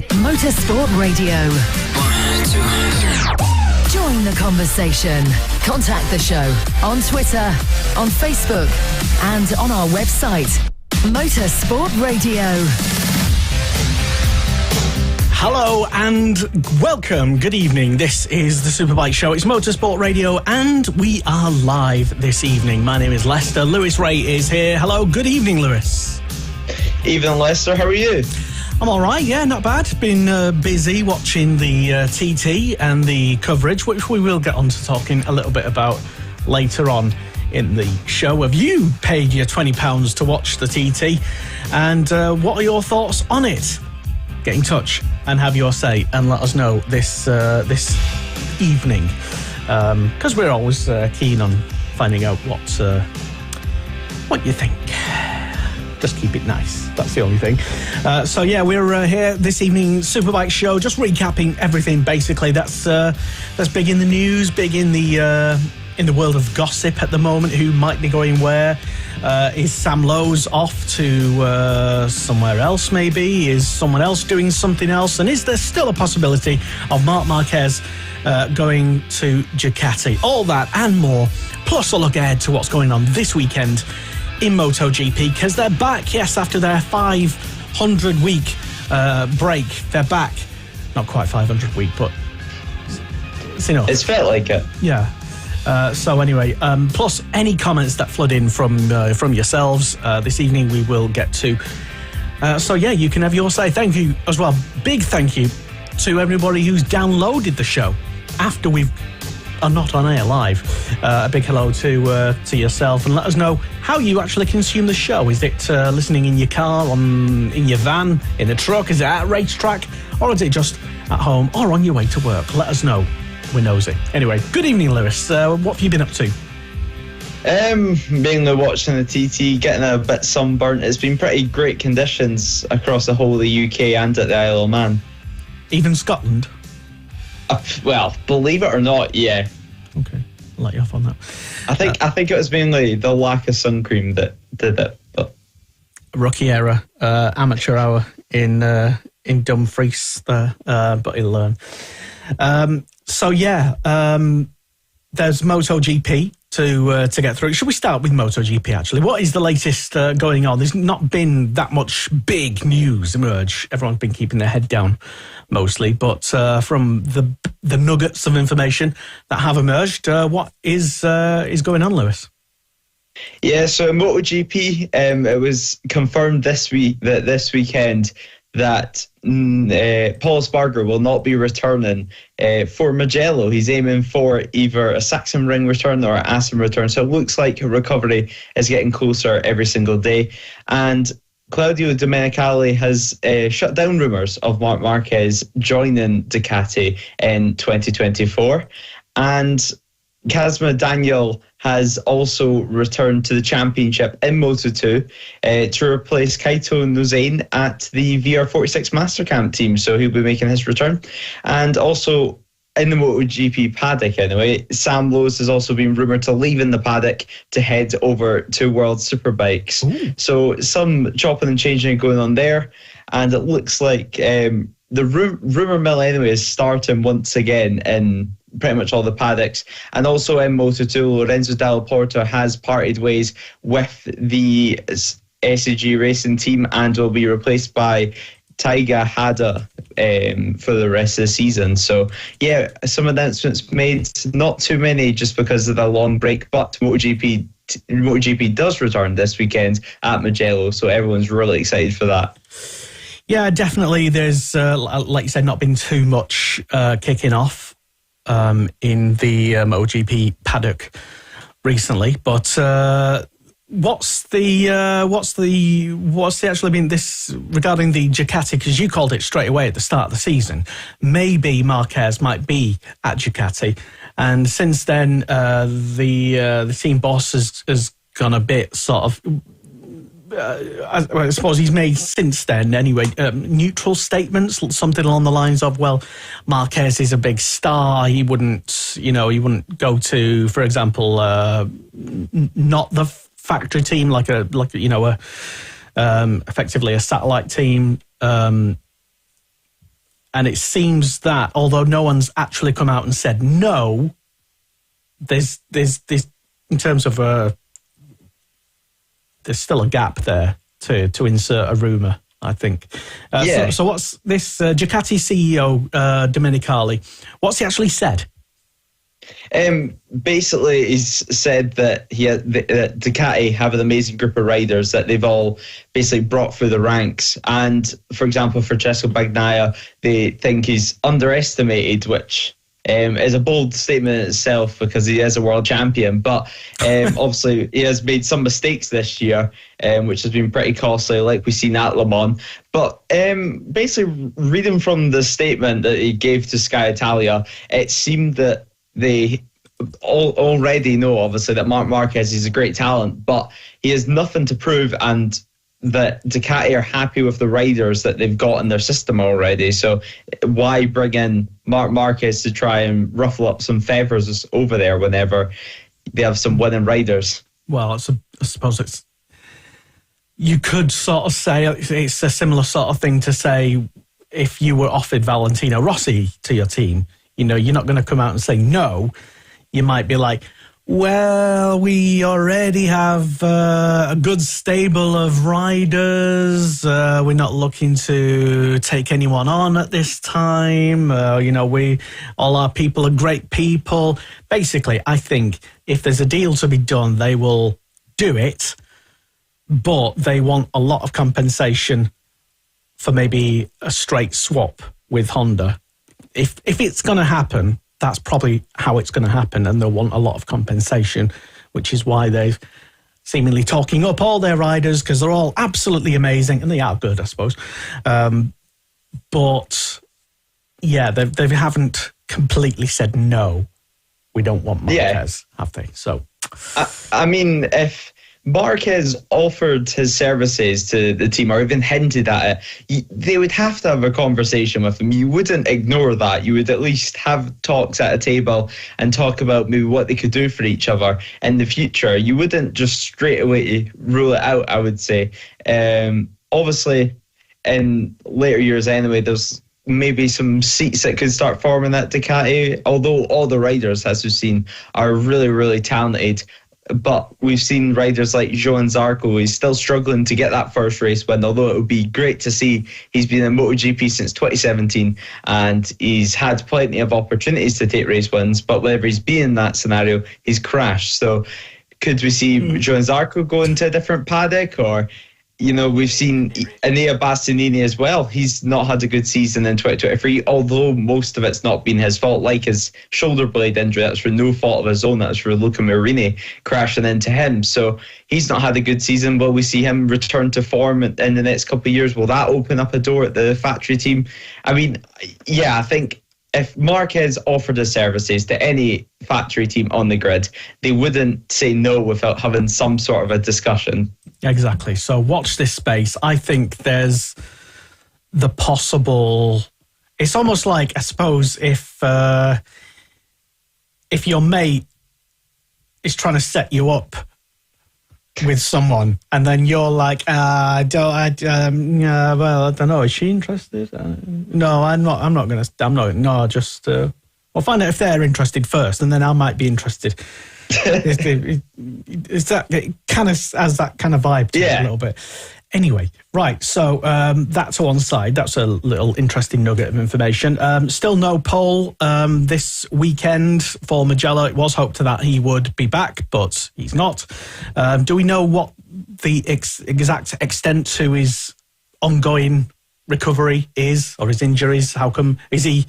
Motorsport Radio. Join the conversation. Contact the show on Twitter, on Facebook, and on our website, Motorsport Radio. Hello and welcome. Good evening. This is the Superbike Show. It's Motorsport Radio and we are live this evening. My name is Lester. Lewis Ray is here. Hello. Good evening, Lewis. Evening, Lester. How are you? I'm all right. Yeah, not bad. Been busy watching the TT and the coverage, which we will get on to talking a little bit about later on in the show. Have you paid your £20 to watch the TT? And what are your thoughts on it? Get in touch and have your say and let us know this evening, because we're always keen on finding out what you think. Just keep it nice. That's the only thing. So yeah, we're here this evening, Superbike Show, just recapping everything. Basically, that's big in the news, big in the world of gossip at the moment. Who might be going where? Is Sam Lowe's off to somewhere else maybe? Is someone else doing something else? And is there still a possibility of Marc Marquez going to Ducati? All that and more, plus a look ahead to what's going on this weekend in MotoGP, because they're back, yes, after their 500-week break. They're back. Not quite 500-week, but it's enough. It's felt like it. Yeah. So anyway, plus any comments that flood in from yourselves this evening, we will get to. So yeah, you can have your say. Thank you as well. Big thank you to everybody who's downloaded the show after we are not on air live. A big hello to yourself, and let us know how you actually consume the show. Is it listening in your car, in your van, in a truck? Is it at a racetrack, or is it just at home or on your way to work? Let us know. We're nosy. Anyway, good evening, Lewis. What have you been up to? Mainly watching the TT, getting a bit sunburnt. It's been pretty great conditions across the whole of the UK and at the Isle of Man. Even Scotland? Well, believe it or not, yeah. Okay, I'll let you off on that. I think it was mainly the lack of sun cream that did it. But rookie error, amateur hour in Dumfries there, but he'll learn. So yeah, there's MotoGP to get through. Should we start with MotoGP actually? What is the latest going on? There's not been that much big news emerge. Everyone's been keeping their head down mostly, but from the nuggets of information that have emerged, what is going on, Lewis? Yeah, so MotoGP, it was confirmed this weekend that Paul Espargaro will not be returning for Mugello. He's aiming for either a Saxon Ring return or an Assen return. So it looks like recovery is getting closer every single day. And Claudio Domenicali has shut down rumours of Marc Marquez joining Ducati in 2024. And Kazma Daniel has also returned to the championship in Moto2 to replace Kaito Nozane at the VR46 Mastercamp team. So he'll be making his return. And also in the MotoGP paddock anyway, Sam Lowe's has also been rumoured to leave in the paddock to head over to World Superbikes. Ooh. So some chopping and changing going on there. And it looks like the rumour mill anyway is starting once again in pretty much all the paddocks. And also in Moto2, Lorenzo Dalla Porta has parted ways with the SAG Racing team and will be replaced by Taiga Hada for the rest of the season. So yeah, some announcements made, not too many just because of the long break, but MotoGP does return this weekend at Mugello, so everyone's really excited for that. Yeah, definitely. There's, like you said, not been too much kicking off in the MotoGP paddock recently, but what's actually been this regarding the Ducati? Because you called it straight away at the start of the season. Maybe Marquez might be at Ducati, and since then the team boss has gone a bit sort of. I suppose he's made since then anyway neutral statements, something along the lines of, well, Marquez is a big star, he wouldn't go to, for example, not the factory team, like effectively a satellite team, And it seems that, although no one's actually come out and said no, there's in terms of there's still a gap there to insert a rumour, I think. So what's this Ducati CEO, Domenicali, what's he actually said? Basically, he's said that that Ducati have an amazing group of riders that they've all basically brought through the ranks. And, for example, Francesco Bagnaia, they think he's underestimated, which is a bold statement in itself because he is a world champion. But obviously, he has made some mistakes this year, which has been pretty costly, like we've seen at Le Mans. But basically, reading from the statement that he gave to Sky Italia, it seemed that they already know, obviously, that Marc Marquez is a great talent, but he has nothing to prove, and that Ducati are happy with the riders that they've got in their system already. So why bring in Marc Marquez to try and ruffle up some feathers over there whenever they have some winning riders? Well, I suppose you could sort of say it's a similar sort of thing to say if you were offered Valentino Rossi to your team. You know, you're not going to come out and say no. You might be like, well, we already have a good stable of riders. We're not looking to take anyone on at this time. All our people are great people. Basically, I think if there's a deal to be done, they will do it, but they want a lot of compensation for maybe a straight swap with Honda. If it's going to happen, that's probably how it's going to happen, and they'll want a lot of compensation, which is why they've seemingly talking up all their riders because they're all absolutely amazing, and they are good, I suppose. But yeah, they haven't completely said no. We don't want Marquez, have they? So, I mean, if Marquez offered his services to the team or even hinted at it, they would have to have a conversation with him. You wouldn't ignore that. You would at least have talks at a table and talk about maybe what they could do for each other in the future. You wouldn't just straight away rule it out, I would say. Obviously, in later years anyway, there's maybe some seats that could start forming at Ducati, although all the riders, as we've seen, are really, really talented. But we've seen riders like Johann Zarco, he's still struggling to get that first race win, although it would be great to see. He's been in MotoGP since 2017 and he's had plenty of opportunities to take race wins, but whenever he's been in that scenario, he's crashed. So could we see Johann Zarco go into a different paddock? Or, we've seen Enea Bastianini as well. He's not had a good season in 2023, although most of it's not been his fault, like his shoulder blade injury. That's for no fault of his own. That's for Luca Marini crashing into him. So he's not had a good season. Will we see him return to form in the next couple of years? Will that open up a door at the factory team? I mean, yeah, I think if Marquez offered his services to any factory team on the grid, they wouldn't say no without having some sort of a discussion. Exactly. So watch this space. I think there's the possible... It's almost like, I suppose, if your mate is trying to set you up with someone and then you're like, I don't know, is she interested? No, I'm not going to, just, I'll find out if they're interested first and then I might be interested. It's that, it kind of has that kind of vibe to it a little bit. Anyway, right, so that's one side. That's a little interesting nugget of information. Still no pole this weekend for Mugello. It was hoped that he would be back, but he's not. Do we know what the exact extent to his ongoing recovery is, or his injuries? How come? Is he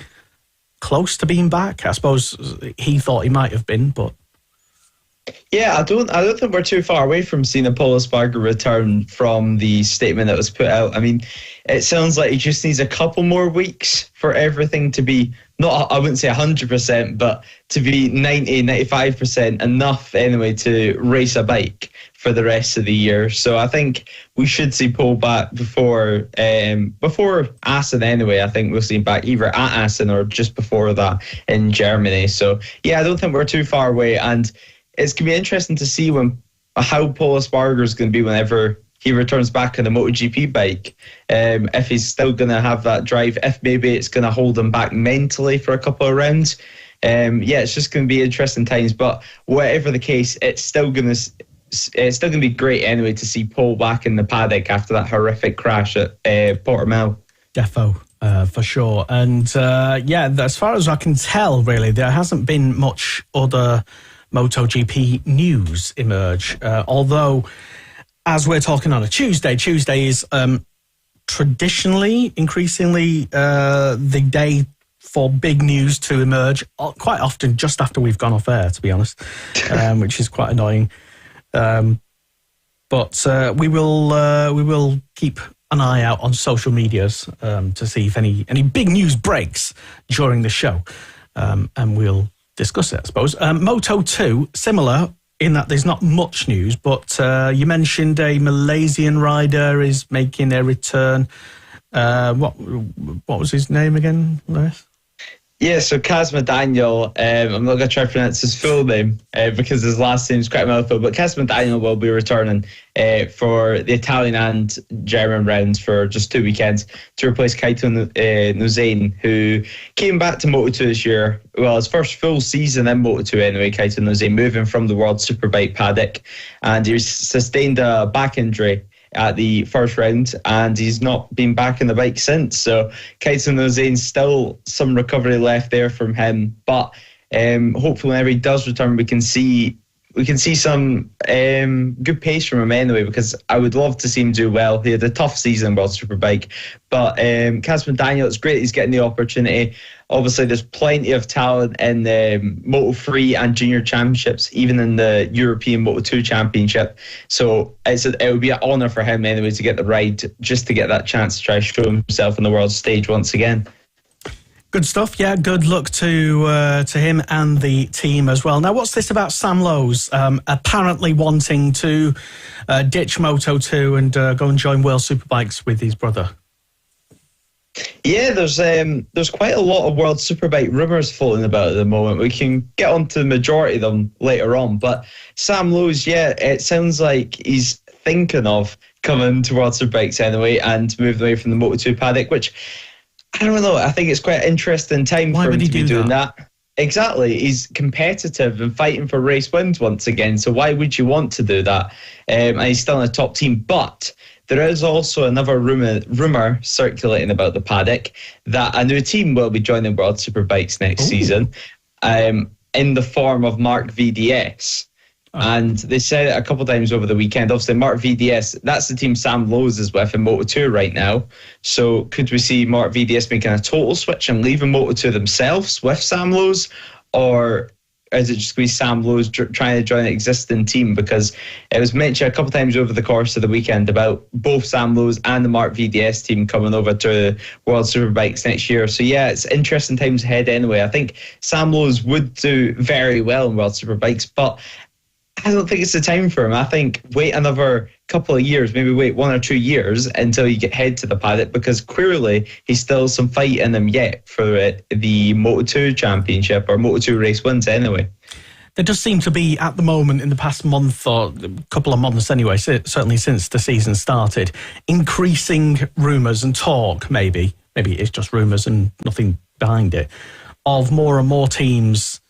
close to being back? I suppose he thought he might have been, but... Yeah, I don't think we're too far away from seeing a Pol Espargaro return from the statement that was put out. I mean, it sounds like he just needs a couple more weeks for everything to be, not, I wouldn't say 100%, but to be 90, 95% enough anyway to race a bike for the rest of the year. So I think we should see Pol back before Assen anyway. I think we'll see him back either at Assen or just before that in Germany. So yeah, I don't think we're too far away, and it's going to be interesting to see how Pol Espargaro is going to be whenever he returns back on the MotoGP bike. If he's still going to have that drive, if maybe it's going to hold him back mentally for a couple of rounds. It's just going to be interesting times. But whatever the case, it's still going to be great anyway to see Paul back in the paddock after that horrific crash at Portimao. Defo. For sure. And as far as I can tell, really, there hasn't been much other MotoGP news emerge. Although, as we're talking on a Tuesday is traditionally, increasingly, the day for big news to emerge, quite often just after we've gone off air, to be honest, which is quite annoying. But we will keep an eye out on social medias to see if any big news breaks during the show, and we'll discuss it, I suppose. Moto 2, similar in that there's not much news, but you mentioned a Malaysian rider is making a return. What was his name again, Lewis? Yeah, so Kazma Daniel, I'm not going to try to pronounce his full name because his last name is quite a mouthful, but Kazma Daniel will be returning for the Italian and German rounds for just 2 weekends to replace Kaito Nozane, who came back to Moto2 this year. Well, his first full season in Moto2 anyway, Kaito Nozane, moving from the World Superbike paddock, and he sustained a back injury at the first round, and he's not been back on the bike since. So Kaito Nozane, still some recovery left there from him, but hopefully whenever he does return, we can see some good pace from him anyway, because I would love to see him do well. He had a tough season in World Superbike, but Kazma Daniel, it's great he's getting the opportunity. Obviously, there's plenty of talent in the Moto3 and Junior Championships, even in the European Moto2 Championship. So it would be an honour for him anyway to get the ride, just to get that chance to try to show himself on the world stage once again. Good stuff, yeah. Good luck to him and the team as well. Now, what's this about Sam Lowes apparently wanting to ditch Moto2 and go and join World Superbikes with his brother? Yeah, there's quite a lot of World Superbike rumours floating about at the moment. We can get onto the majority of them later on, but Sam Lowes, it sounds like he's thinking of coming to World Superbikes anyway and moving away from the Moto2 paddock, which, I don't know, I think it's quite an interesting time for him to be doing that. Exactly. He's competitive and fighting for race wins once again, so why would you want to do that? And he's still in a top team, but there is also another rumour circulating about the paddock that a new team will be joining World Superbikes next season, in the form of Mark VDS. And they said it a couple of times over the weekend. Obviously, Mark VDS, that's the team Sam Lowes is with in Moto2 right now. So could we see Mark VDS making a total switch and leaving Moto2 themselves with Sam Lowes? Or is it just going to be Sam Lowes trying to join an existing team? Because it was mentioned a couple of times over the course of the weekend about both Sam Lowes and the Mark VDS team coming over to World Superbikes next year. So yeah, it's interesting times ahead anyway. I think Sam Lowes would do very well in World Superbikes, but I don't think it's the time for him. I think wait another couple of years, maybe wait 1 or 2 years until you head to the paddock, because clearly he's still some fight in him yet for the Moto2 Championship or Moto2 race wins anyway. There does seem to be, at the moment, in the past month or a couple of months anyway, certainly since the season started, increasing rumours and talk, maybe it's just rumours and nothing behind it, of more and more teams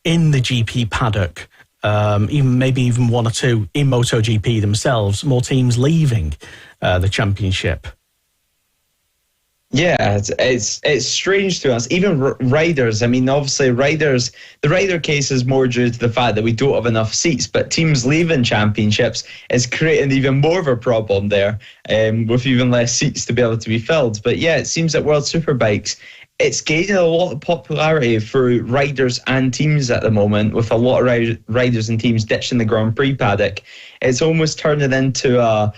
in the GP paddock, even 1 or 2 in MotoGP themselves, more teams leaving the championship. Yeah, it's strange to us. Even riders. I mean, obviously, the rider case is more due to the fact that we don't have enough seats, but teams leaving championships is creating even more of a problem there, with even less seats to be able to be filled. But yeah, it seems that World Superbikes, it's gaining a lot of popularity for riders and teams at the moment, with a lot of riders and teams ditching the Grand Prix paddock. It's almost turning into a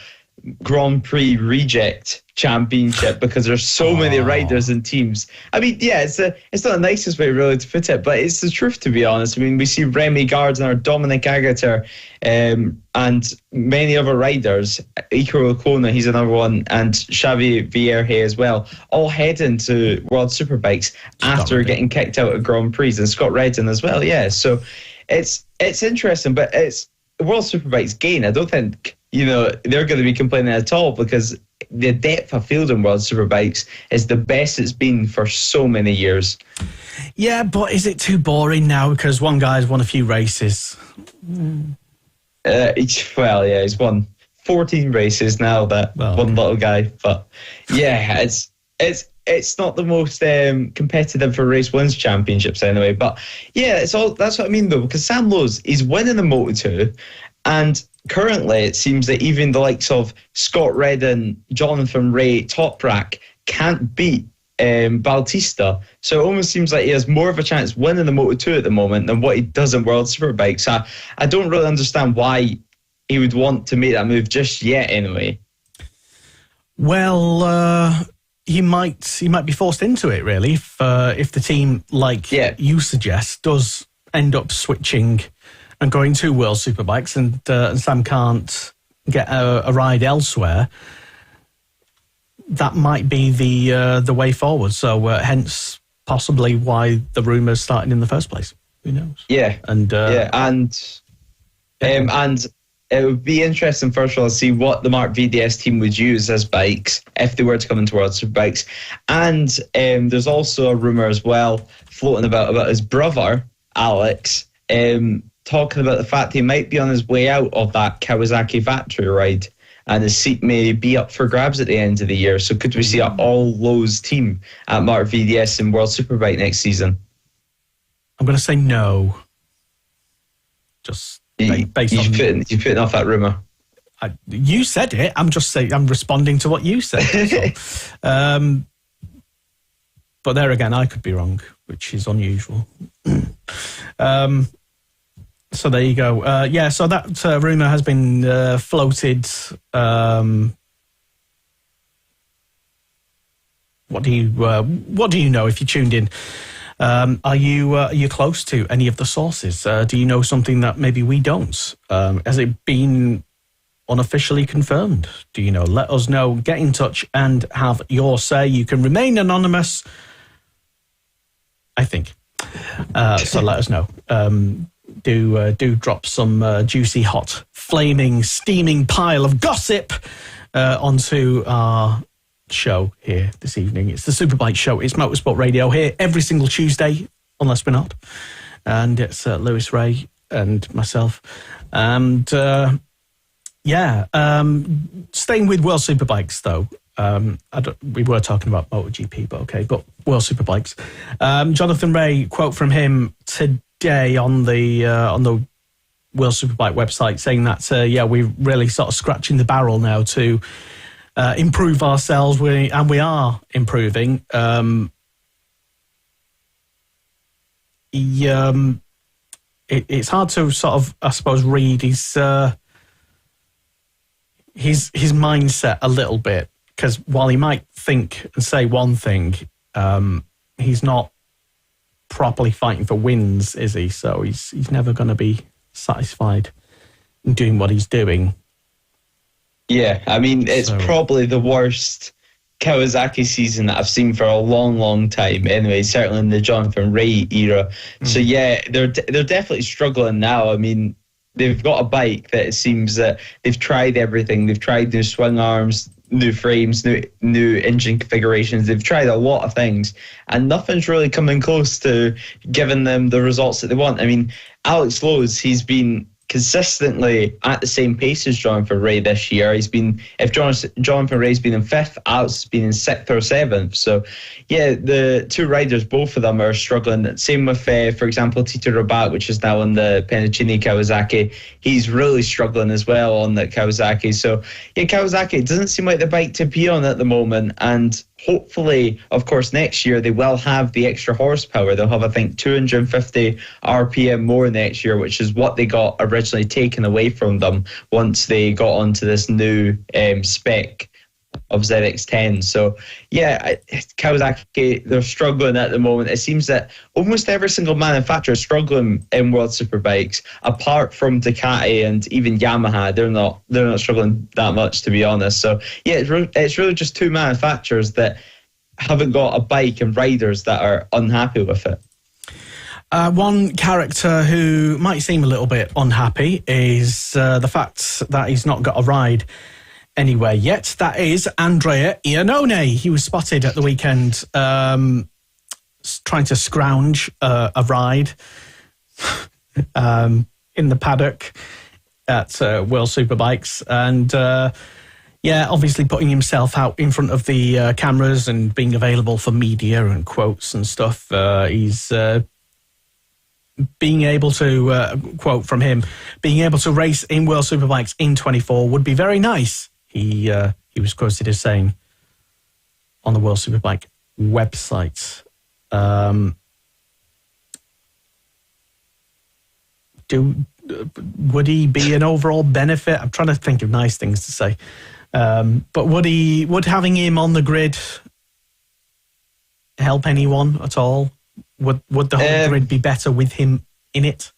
Grand Prix reject championship because there's so many riders and teams. I mean, yeah, it's not the nicest way really to put it, but it's the truth, to be honest. I mean, we see Remy Gardner, Dominic Agater, and many other riders, Iker Lecuona, he's another one, and Xavi Vierge as well, all heading to World Superbikes after getting kicked out of Grand Prix, and Scott Redden as well. Yeah, so it's interesting, but it's World Superbikes gain. I don't think they're going to be complaining at all, because the depth of field in World Superbikes is the best it's been for so many years. Yeah, but is it too boring now because one guy's won a few races? He's won 14 races now, one little guy. But yeah, it's not the most competitive for race wins championships anyway. But yeah, that's what I mean though, because Sam Lowes is winning the Moto2, and currently it seems that even the likes of Scott Redden, Jonathan Rea, Toprak can't beat Bautista. So it almost seems like he has more of a chance winning the Moto2 at the moment than what he does in World Superbikes. So I don't really understand why he would want to make that move just yet anyway. Well, he might be forced into it, really, if the team, like you suggest, does end up switching and going to World Superbikes, and Sam can't get a ride elsewhere. That might be the way forward. So hence possibly why the rumours started in the first place. Who knows? Yeah, and it would be interesting, first of all, to see what the Mark VDS team would use as bikes if they were to come into World Superbikes. And there's also a rumour as well floating about his brother, Alex, talking about the fact he might be on his way out of that Kawasaki factory ride, and his seat may be up for grabs at the end of the year. So could we see an all-Lowe's team at Mark VDS in World Superbike next season? I'm going to say no. Just based on... You're putting off that rumour. You said it. I'm just saying, I'm responding to what you said. But there again, I could be wrong, which is unusual. So there you go. So that rumour has been floated. What do you know if you tuned in? Are you close to any of the sources? Do you know something that maybe we don't? Has it been unofficially confirmed? Do you know? Let us know. Get in touch and have your say. You can remain anonymous, I think. So let us know. Do drop some juicy, hot, flaming, steaming pile of gossip onto our show here this evening. It's the Superbike Show. It's Motorsport Radio here every single Tuesday, unless we're not. And it's Lewis Ray and myself. And staying with World Superbikes though. We were talking about MotoGP, but okay. But World Superbikes. Jonathan Rea, quote from him today on the World Superbike website, saying that we're really sort of scratching the barrel now to improve ourselves. We are improving. It's hard to sort of, I suppose, read his mindset a little bit, because while he might think and say one thing, he's not properly fighting for wins, is he? So he's never going to be satisfied in doing what he's doing. Yeah, I mean, it's probably the worst Kawasaki season that I've seen for a long, long time. Anyway, certainly in the Jonathan Rea era. So yeah, they're definitely struggling now. I mean, they've got a bike that it seems that they've tried everything. They've tried new swing arms, new frames, new engine configurations. They've tried a lot of things, and nothing's really coming close to giving them the results that they want. I mean, Alex Lowes, he's been consistently at the same pace as Jonathan Rea this year. If Jonathan Rea's been in 5th, Alex has been in 6th or 7th. So yeah, the two riders, both of them are struggling. Same with, for example, Tito Rabat, which is now on the Penacini Kawasaki. He's really struggling as well on the Kawasaki. So yeah, Kawasaki, it doesn't seem like the bike to be on at the moment. And hopefully, of course, next year they will have the extra horsepower. They'll have, I think, 250 RPM more next year, which is what they got originally taken away from them once they got onto this new spec of ZX10. So yeah, Kawasaki, they're struggling at the moment. It seems that almost every single manufacturer is struggling in World Superbikes, apart from Ducati and even Yamaha. They're not struggling that much, to be honest. So yeah, it's really just two manufacturers that haven't got a bike and riders that are unhappy with it. One character who might seem a little bit unhappy is the fact that he's not got a ride anywhere yet. That is Andrea Iannone. He was spotted at the weekend trying to scrounge a ride in the paddock at World Superbikes. And obviously putting himself out in front of the cameras and being available for media and quotes and stuff. He's being able to, quote from him, being able to race in World Superbikes in 24 would be very nice. He was quoted as saying on the World Superbike website. Would he be an overall benefit? I'm trying to think of nice things to say. But would having him on the grid help anyone at all? Would the whole grid be better with him in it?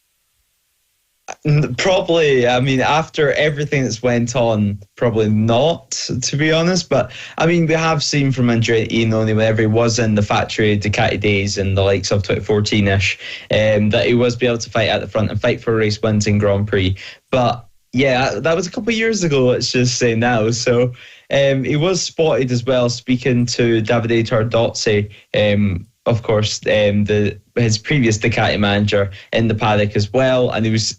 Probably. I mean, after everything that's went on, probably not, to be honest. But I mean, we have seen from Andrea Iannone whenever he was in the factory Ducati days and the likes of 2014-ish, that he was be able to fight at the front and fight for race wins in Grand Prix. But yeah, that was a couple of years ago, let's just say now. So he was spotted as well speaking to Davide Tardozzi, of course, his previous Ducati manager in the paddock as well. And he was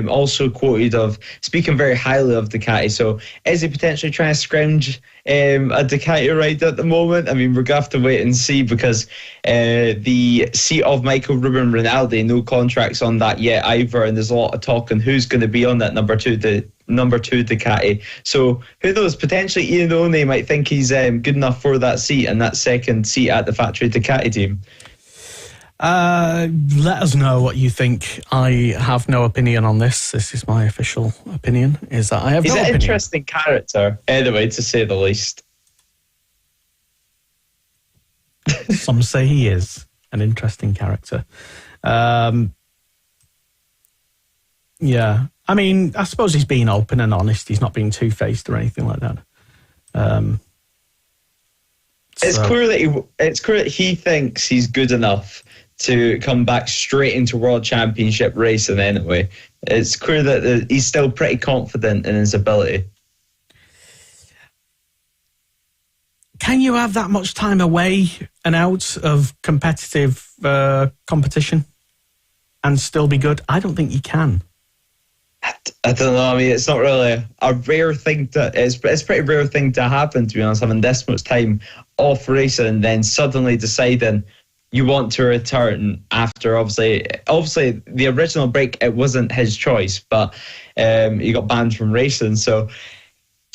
also quoted of speaking very highly of Ducati. So is he potentially trying to scrounge a Ducati ride at the moment? I mean, we're going to have to wait and see, because the seat of Michael Ruben Rinaldi, no contracts on that yet either, and there's a lot of talk on who's going to be on that number two Ducati. So who knows, potentially Iannone might think he's good enough for that seat and that second seat at the factory Ducati team. Let us know what you think. I have no opinion on this. This is my official opinion, is that I have no opinion. He's an interesting character, anyway, to say the least. Some say he is an interesting character. Yeah. I mean, I suppose he's being open and honest. He's not being two-faced or anything like that. It's clear that he thinks he's good enough to come back straight into World Championship racing anyway. It's clear that he's still pretty confident in his ability. Can you have that much time away and out of competitive competition and still be good? I don't think you can. I don't know. I mean, it's not really a rare thing it's a pretty rare thing to happen, to be honest, having this much time off racing and then suddenly deciding you want to return after obviously the original break, it wasn't his choice, but he got banned from racing. So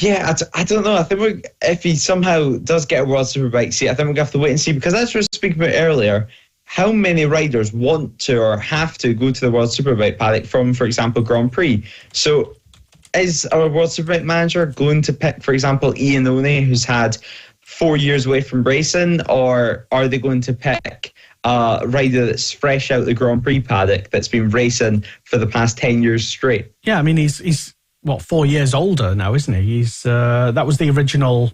yeah, I don't know. I think if he somehow does get a World Superbike seat, I think we're going to have to wait and see, because as we were speaking about earlier, how many riders want to or have to go to the World Superbike paddock from, for example, Grand Prix? So is our World Superbike manager going to pick, for example, Iannone, who's had 4 years away from racing, or are they going to pick a rider that's fresh out the Grand Prix paddock that's been racing for the past 10 years straight? Yeah, I mean, he's 4 years older now, isn't he? That was the original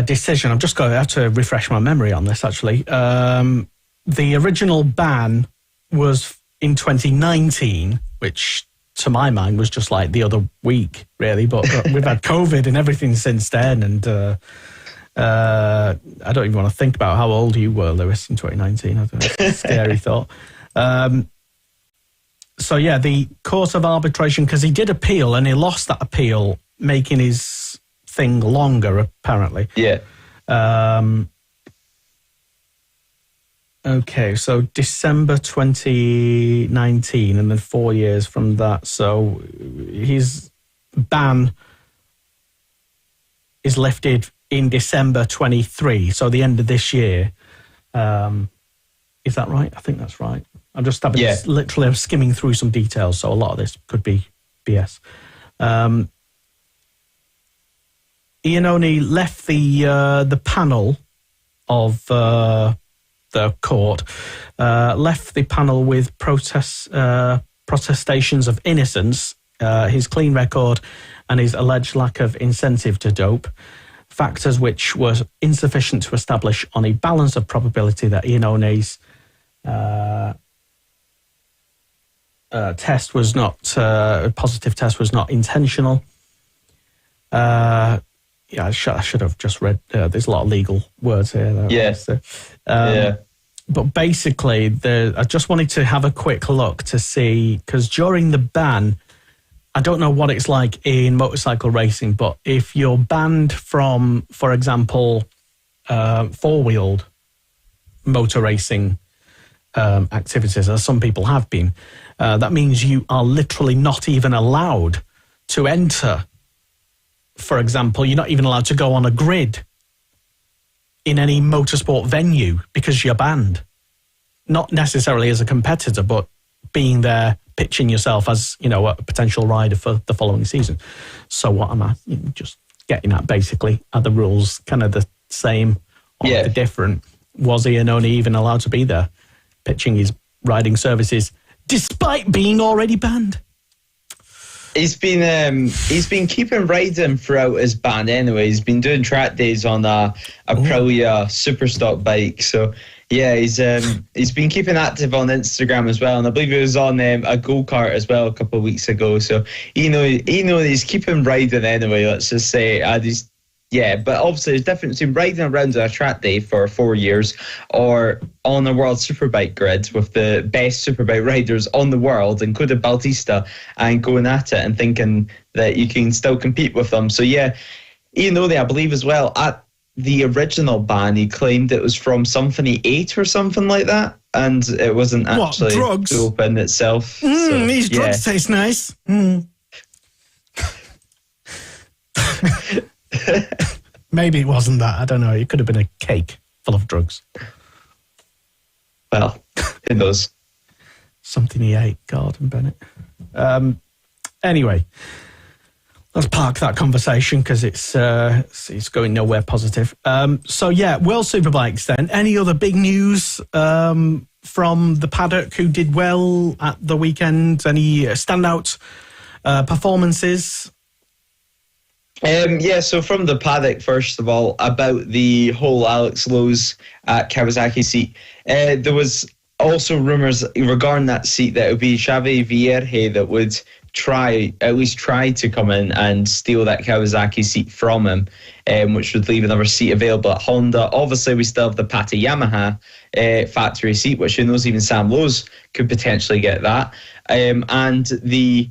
decision. I'm just going to have to refresh my memory on this, actually. The original ban was in 2019, which to my mind was just like the other week, really. But we've had COVID and everything since then, and I don't even want to think about how old you were, Lewis, in 2019. I don't know, it's a scary thought. So yeah, the court of arbitration, because he did appeal and he lost that appeal, making his thing longer, apparently. Yeah. Okay, so December 2019, and then 4 years from that. So his ban is lifted in December 23, so the end of this year. Is that right? I think that's right. I'm just literally I'm skimming through some details, so a lot of this could be BS. Iannone left the panel of the court, left the panel with protestations of innocence, his clean record, and his alleged lack of incentive to dope, factors which were insufficient to establish on a balance of probability that Iannone's test was not a positive test was not intentional. I should have just read. There's a lot of legal words here. Yes. But basically, I just wanted to have a quick look to see, because during the ban, I don't know what it's like in motorcycle racing, but if you're banned from, for example, four-wheeled motor racing activities, as some people have been, that means you are literally not even allowed to enter. For example, you're not even allowed to go on a grid in any motorsport venue because you're banned. Not necessarily as a competitor, but being there, pitching yourself as, a potential rider for the following season. So what am I just getting at, basically? Are the rules kind of the same or different? Was he only even allowed to be there pitching his riding services despite being already banned? He's been keeping riding throughout his ban anyway. He's been doing track days on a Aprilia Superstock bike. So yeah, he's been keeping active on Instagram as well, and I believe he was on a go-kart as well a couple of weeks ago. So he's keeping riding anyway. Let's just say, but obviously there's a difference between riding around a track day for 4 years or on a World Superbike grid with the best Superbike riders on the world, including Bautista, and going at it and thinking that you can still compete with them. So yeah, I believe as well, at the original ban, he claimed it was from Symphony 8 or something like that, and it wasn't actually drugs? open itself. These drugs taste nice. Maybe it wasn't that. I don't know. It could have been a cake full of drugs. Well, who knows? Something he ate, Gordon Bennett. Anyway, let's park that conversation because it's going nowhere positive. World Superbikes then. Any other big news from the paddock who did well at the weekend? Any standout performances? So from the paddock, first of all, about the whole Alex Lowes at Kawasaki seat, there was also rumours regarding that seat that it would be Xavi Vierge that would at least try to come in and steal that Kawasaki seat from him, which would leave another seat available at Honda. Obviously, we still have the Pata Yamaha factory seat, which who knows, even Sam Lowes could potentially get that. And the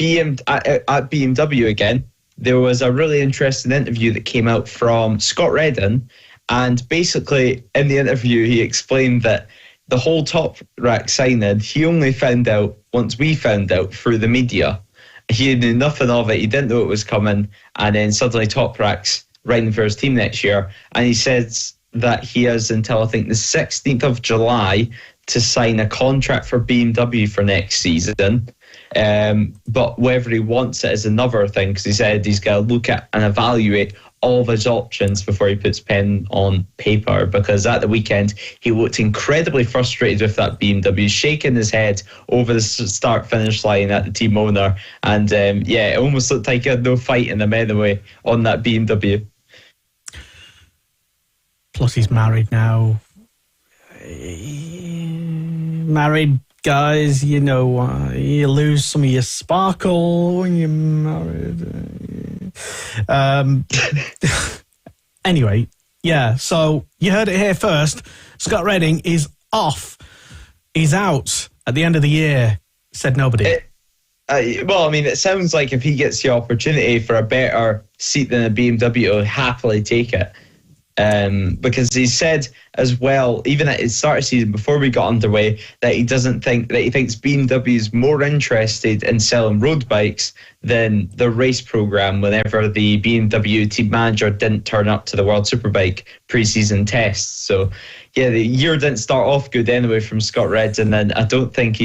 at BMW again, there was a really interesting interview that came out from Scott Reddin, and basically in the interview he explained that the whole Top Rack signing, he only found out once we found out through the media. He knew nothing of it, he didn't know it was coming, and then suddenly Top Rack's riding for his team next year, and he says that he has until I think the 16th of July to sign a contract for BMW for next season. But whether he wants it is another thing, because he said he's got to look at and evaluate all of his options before he puts pen on paper, because at the weekend he looked incredibly frustrated with that BMW, shaking his head over the start-finish line at the team owner, and it almost looked like he had no fight in him anyway on that BMW. Plus he's married now. Married guys, you lose some of your sparkle when you're married. Anyway, so you heard it here first. Scott Redding is off. He's out at the end of the year, said nobody. It sounds like if he gets the opportunity for a better seat than a BMW, he'll happily take it. Because he said as well, even at his start of season before we got underway, that he thinks BMW is more interested in selling road bikes than the race program whenever the BMW team manager didn't turn up to the World Superbike pre-season tests. So the year didn't start off good anyway from Scott Reddin, and I don't think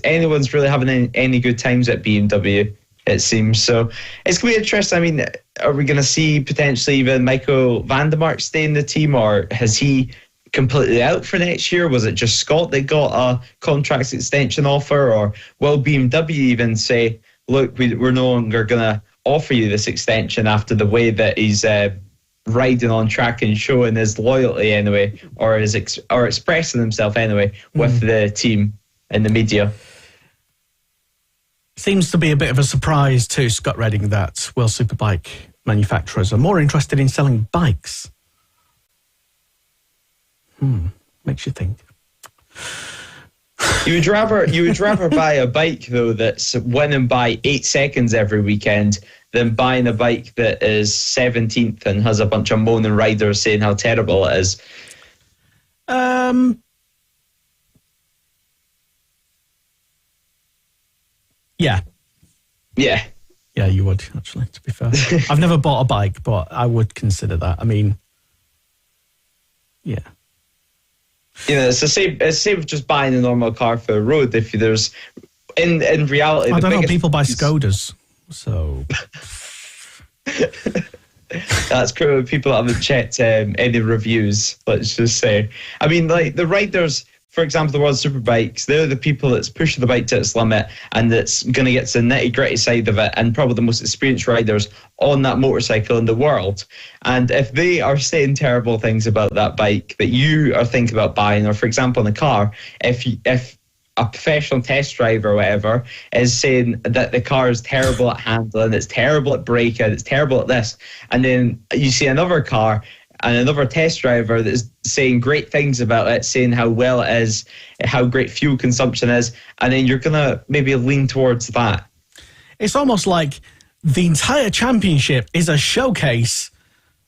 anyone's really having any good times at BMW, it seems. So it's going to be interesting. Are we going to see potentially even Michael van der Mark stay in the team, or has he completely out for next year? Was it just Scott that got a contract extension offer, or will BMW even say, look, we're no longer going to offer you this extension after the way that he's riding on track and showing his loyalty anyway, or expressing himself anyway with the team and the media. Seems to be a bit of a surprise to Scott Redding that World Superbike manufacturers are more interested in selling bikes. Makes you think. You would rather buy a bike though that's winning by 8 seconds every weekend than buying a bike that is 17th and has a bunch of moaning riders saying how terrible it is. Yeah. Yeah. Yeah, you would, actually, to be fair. I've never bought a bike, but I would consider that. I mean, yeah. You know, it's the same as just buying a normal car for the road. If there's, in reality... I don't know, people buy Skodas, so... That's probably people that haven't checked any reviews, let's just say. I mean, like, the riders... For example, the World Superbikes, they're the people that's pushing the bike to its limit and that's going to get to the nitty-gritty side of it, and probably the most experienced riders on that motorcycle in the world. And if they are saying terrible things about that bike that you are thinking about buying, or for example in a car, if a professional test driver or whatever is saying that the car is terrible at handling, it's terrible at braking, it's terrible at this, and then you see another car and another test driver that's saying great things about it, saying how well it is, how great fuel consumption is, and then you're going to maybe lean towards that. It's almost like the entire championship is a showcase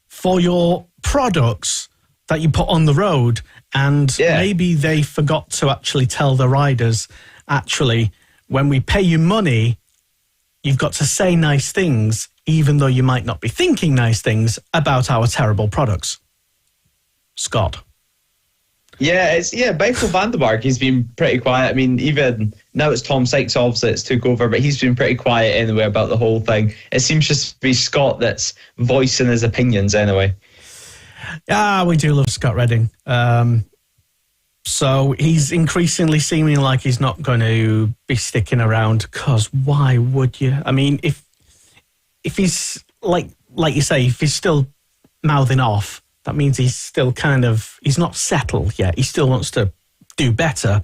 for your products that you put on the road, and maybe they forgot to actually tell the riders, actually, when we pay you money, you've got to say nice things, even though you might not be thinking nice things about our terrible products. Scott. Yeah, Michael van der Mark, he's been pretty quiet. I mean, even now it's Tom Sykes, obviously, it's took over, but he's been pretty quiet anyway about the whole thing. It seems just to be Scott that's voicing his opinions anyway. Yeah, we do love Scott Redding. So he's increasingly seeming like he's not going to be sticking around, because why would you? I mean, if he's, like you say, if he's still mouthing off, that means he's still he's not settled yet. He still wants to do better.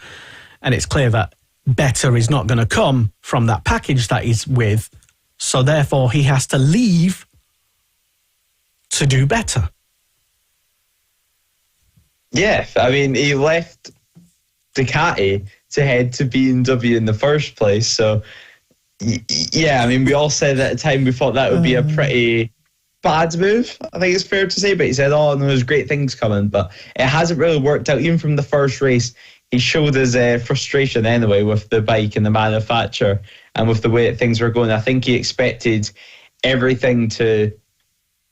And it's clear that better is not going to come from that package that he's with. So therefore, he has to leave to do better. Yeah, I mean, he left Ducati to head to BMW in the first place. So, yeah, I mean, we all said at the time we thought that would be a pretty bad move, I think it's fair to say. But he said, oh, no, there's great things coming. But it hasn't really worked out. Even from the first race, he showed his frustration anyway with the bike and the manufacturer and with the way that things were going. I think he expected everything to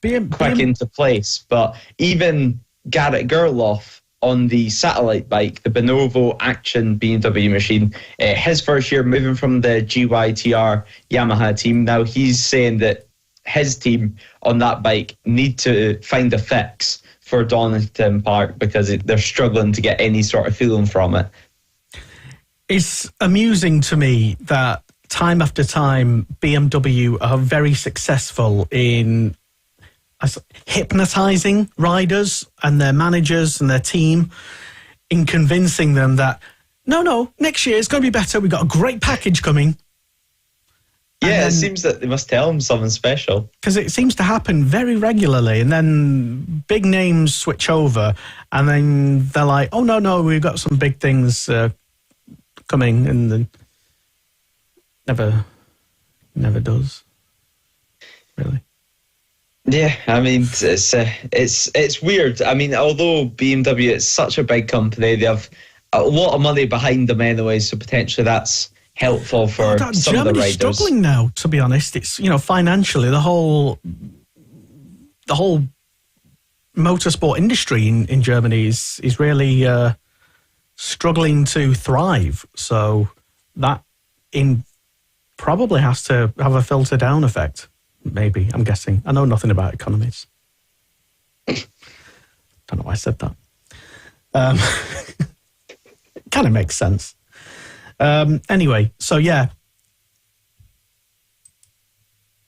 click into place. But even Garrett Gerloff on the satellite bike, the Bonovo Action BMW machine, his first year moving from the GYTR Yamaha team, now he's saying that his team on that bike need to find a fix for Donington Park because they're struggling to get any sort of feeling from it. It's amusing to me that time after time BMW are very successful in hypnotizing riders and their managers and their team in convincing them that no, next year it's going to be better. We've got a great package coming. Yeah, it seems that they must tell them something special. Because it seems to happen very regularly, and then big names switch over, and then they're like, oh, no, we've got some big things coming, and then never does, really. Yeah, I mean, it's weird. I mean, although BMW is such a big company, they have a lot of money behind them anyway, so potentially that's helpful for some Germany's of the riders. Struggling now, to be honest. It's, financially, the whole motorsport industry in Germany is really struggling to thrive. So that probably has to have a filter down effect. Maybe, I'm guessing. I know nothing about economies. Don't know why I said that. Kind of makes sense. Anyway, so yeah.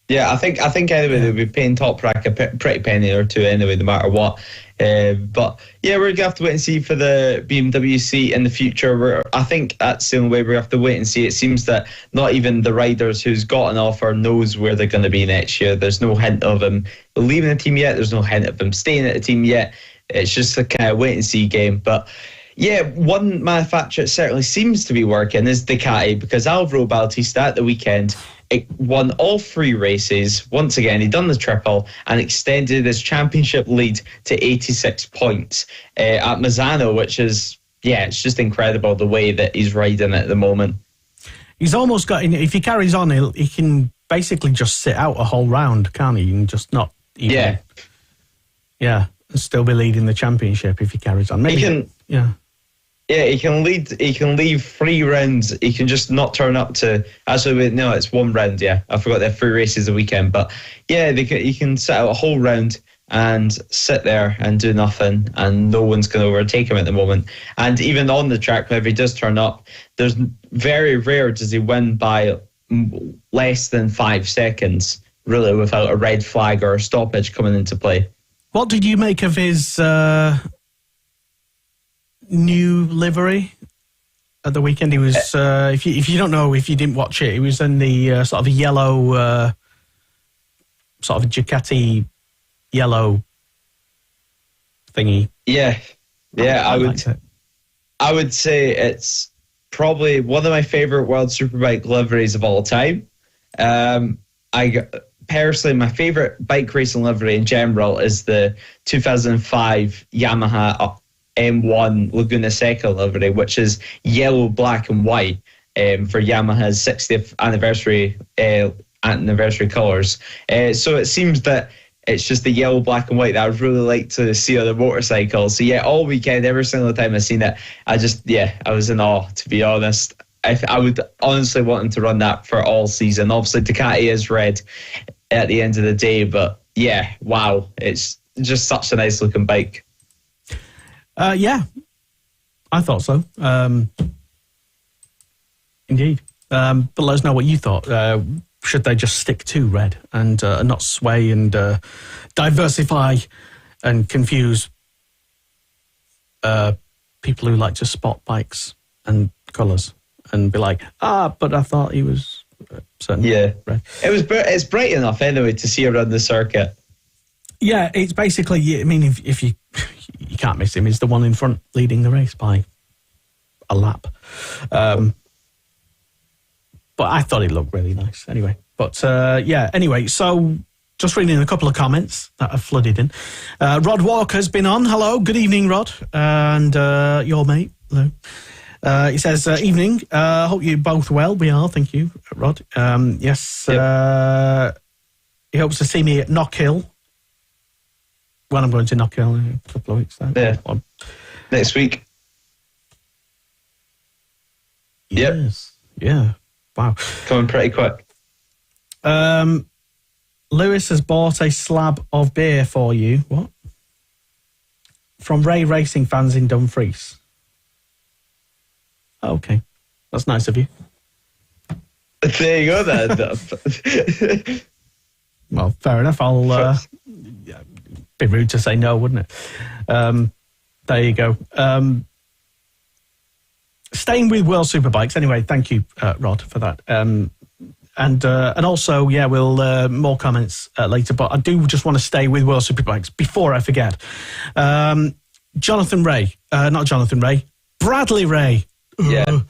Yeah, I think anyway they'll be paying Top Rack a pretty penny or two anyway, no matter what. But yeah, we're gonna have to wait and see for the BMW seat in the future. I think that's the only way we have to wait and see. It seems that not even the riders who's got an offer knows where they're going to be next year. There's no hint of him leaving the team yet. There's no hint of him staying at the team yet. It's just a kind of wait and see game. But yeah, one manufacturer that certainly seems to be working is Ducati, because Alvaro Bautista at the weekend, it won all 3 races. Once again, he done the triple and extended his championship lead to 86 points at Misano, which is, it's just incredible the way that he's riding at the moment. He's almost got, if he carries on, he can basically just sit out a whole round, can't he? And just not even, still be leading the championship if he carries on. Maybe, he can, Yeah, he can lead. He can leave 3 rounds. He can just not turn up to. Actually, no, it's 1 round. Yeah, I forgot there are 3 races a weekend. But yeah, he can set out a whole round and sit there and do nothing, and no one's going to overtake him at the moment. And even on the track, whenever he does turn up, there's very rare does he win by less than 5 seconds, really, without a red flag or a stoppage coming into play. What did you make of his new livery at the weekend? He was, if you don't know, if you didn't watch it, he was in the sort of a yellow, sort of a Ducati yellow thingy. Yeah, I would say it's probably one of my favorite World Superbike liveries of all time. Personally, my favorite bike racing livery in general is the 2005 Yamaha M1 Laguna Seca livery, which is yellow, black and white for Yamaha's 60th anniversary colours. So it seems that it's just the yellow, black and white that I would really like to see on the motorcycle. So yeah, all weekend, every single time I've seen it, I was in awe, to be honest. I would honestly want him to run that for all season. Obviously, Ducati is red at the end of the day, but yeah, wow, it's just such a nice looking bike. Yeah, I thought so. Indeed. But let us know what you thought. Should they just stick to red and not sway and diversify and confuse people who like to spot bikes and colours and be like, but I thought he was certain red. It's bright enough anyway to see around the circuit. Yeah, it's basically, I mean, if you can't miss him, he's the one in front leading the race by a lap. But I thought it looked really nice anyway. But anyway, so just reading a couple of comments that have flooded in. Rod Walker's been on. Hello, good evening, Rod. And your mate, hello. He says, evening, hope you're both well. We are, thank you, Rod. Yes, yep. He hopes to see me at Knockhill. When I'm going to Knockhill in a couple of weeks. Next week. Yes. Yep. Yeah. Wow. Coming pretty quick. Lewis has bought a slab of beer for you. What? From Ray Racing fans in Dumfries. Okay. That's nice of you. There you go then. Well, fair enough. I'll be rude to say no, wouldn't it? There you go. Staying with World Superbikes, anyway, thank you, Rod, for that. And also, we'll more comments later, but I do just want to stay with World Superbikes before I forget. Jonathan Ray, not Jonathan Ray, Bradley Ray. Yeah,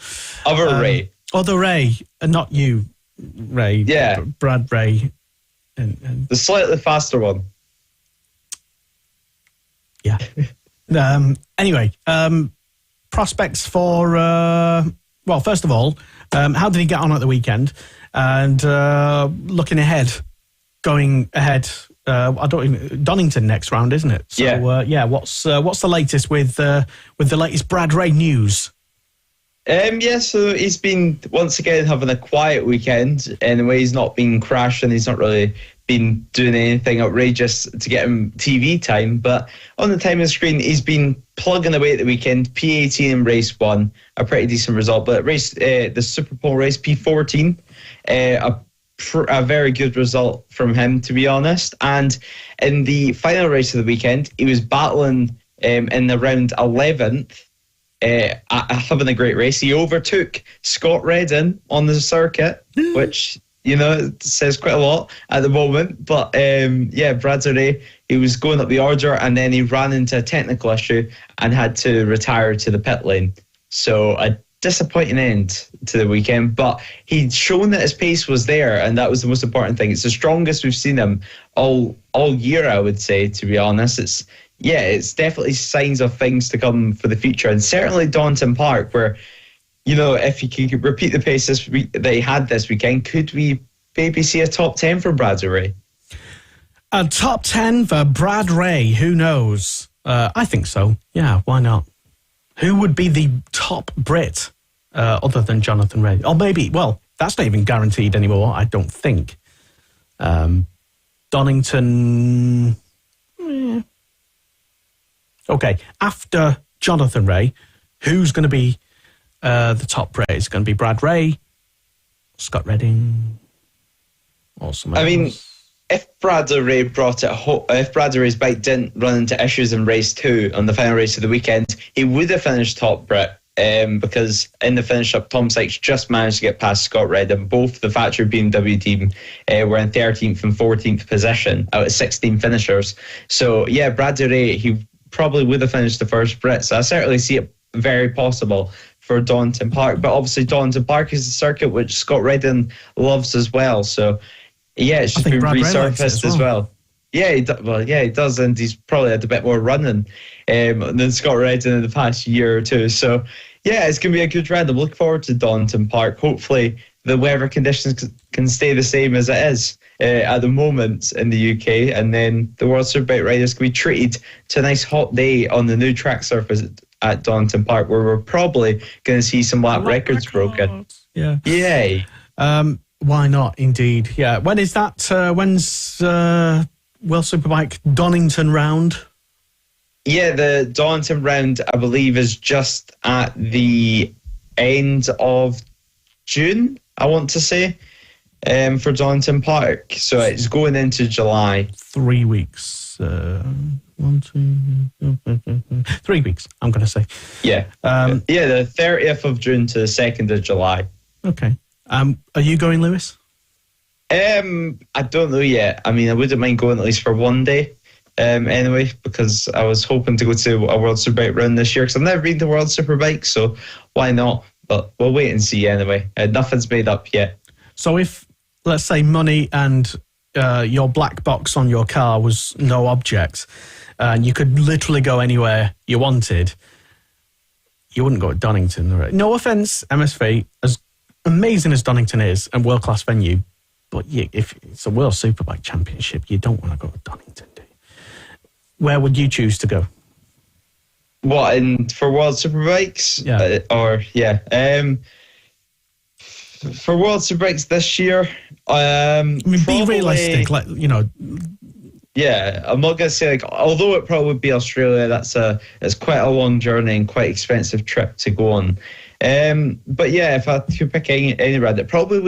other Ray. Other Ray, not you, Ray. Yeah. Brad Ray. And the slightly faster one. Yeah. Anyway, prospects for, first of all, how did he get on at the weekend? And looking ahead, going ahead, Donington next round, isn't it? So, what's the latest with the latest Brad Ray news? So he's been, once again, having a quiet weekend. Anyway, he's not been crashing. He's not really been doing anything outrageous to get him TV time. But on the timing screen, he's been plugging away at the weekend. P18 in race 1, a pretty decent result. But the Super Pole race, P14, a a very good result from him, to be honest. And in the final race of the weekend, he was battling in the round 11th, having a great race. He overtook Scott Reddin on the circuit, which, says quite a lot at the moment. But Bradbury, he was going up the order, and then he ran into a technical issue and had to retire to the pit lane. So a disappointing end to the weekend, but he'd shown that his pace was there, and that was the most important thing. It's the strongest we've seen him all year, I would say, to be honest. It's definitely signs of things to come for the future, and certainly Donington Park, where, if he could repeat the pace that he had this weekend, could we maybe see a top 10 for Bradbury? A top 10 for Brad Ray, who knows? I think so. Yeah, why not? Who would be the top Brit other than Jonathan Ray? Or maybe, well, that's not even guaranteed anymore, I don't think. Donington... Okay, after Jonathan Ray, who's going to be the top Brit? Is it going to be Brad Ray, Scott Redding, or someone else? If Bradbury if Bradbury's bike didn't run into issues in race 2 on the final race of the weekend, he would have finished top Brit, because in the finish up, Tom Sykes just managed to get past Scott Reddin. Both the factory BMW team were in 13th and 14th position out of 16 finishers. So yeah, Bradbury, he probably would have finished the first Brit. So I certainly see it very possible for Donington Park. But obviously Donington Park is a circuit which Scott Reddin loves as well. So yeah, it's just been resurfaced as well. Yeah, he does, and he's probably had a bit more running than Scott Reddin in the past year or two. So yeah, it's going to be a good round. I'm looking forward to Donington Park. Hopefully the weather conditions can stay the same as it is at the moment in the UK, and then the World Superbike riders can be treated to a nice hot day on the new track surface at Donington Park, where we're probably going to see some lap records broken. Yeah. Yay. Why not, indeed. Yeah. When is that? When's World Superbike Donington round? Yeah, the Donington round, I believe, is just at the end of June, I want to say, for Donington Park. So it's going into July. 3 weeks. 3 weeks, I'm going to say. Yeah. The 30th of June to the 2nd of July. Okay. Are you going, Lewis? I don't know yet. I mean, I wouldn't mind going at least for one day. Anyway, because I was hoping to go to a World Superbike round this year, because I've never been to World Superbike, so why not? But we'll wait and see anyway. Nothing's made up yet. So if, let's say, money and your black box on your car was no object, and you could literally go anywhere you wanted, you wouldn't go to Donington, right? No offence, MSV, as amazing as Donington is, and world-class venue, but if it's a World Superbike Championship, you don't want to go to Donington, do you? Where would you choose to go? What, for World Superbikes? Yeah. For World Superbikes this year, be realistic, Yeah, I'm not going to say, although it probably would be Australia, it's quite a long journey and quite expensive trip to go on. But yeah, if I could pick any round, it'd probably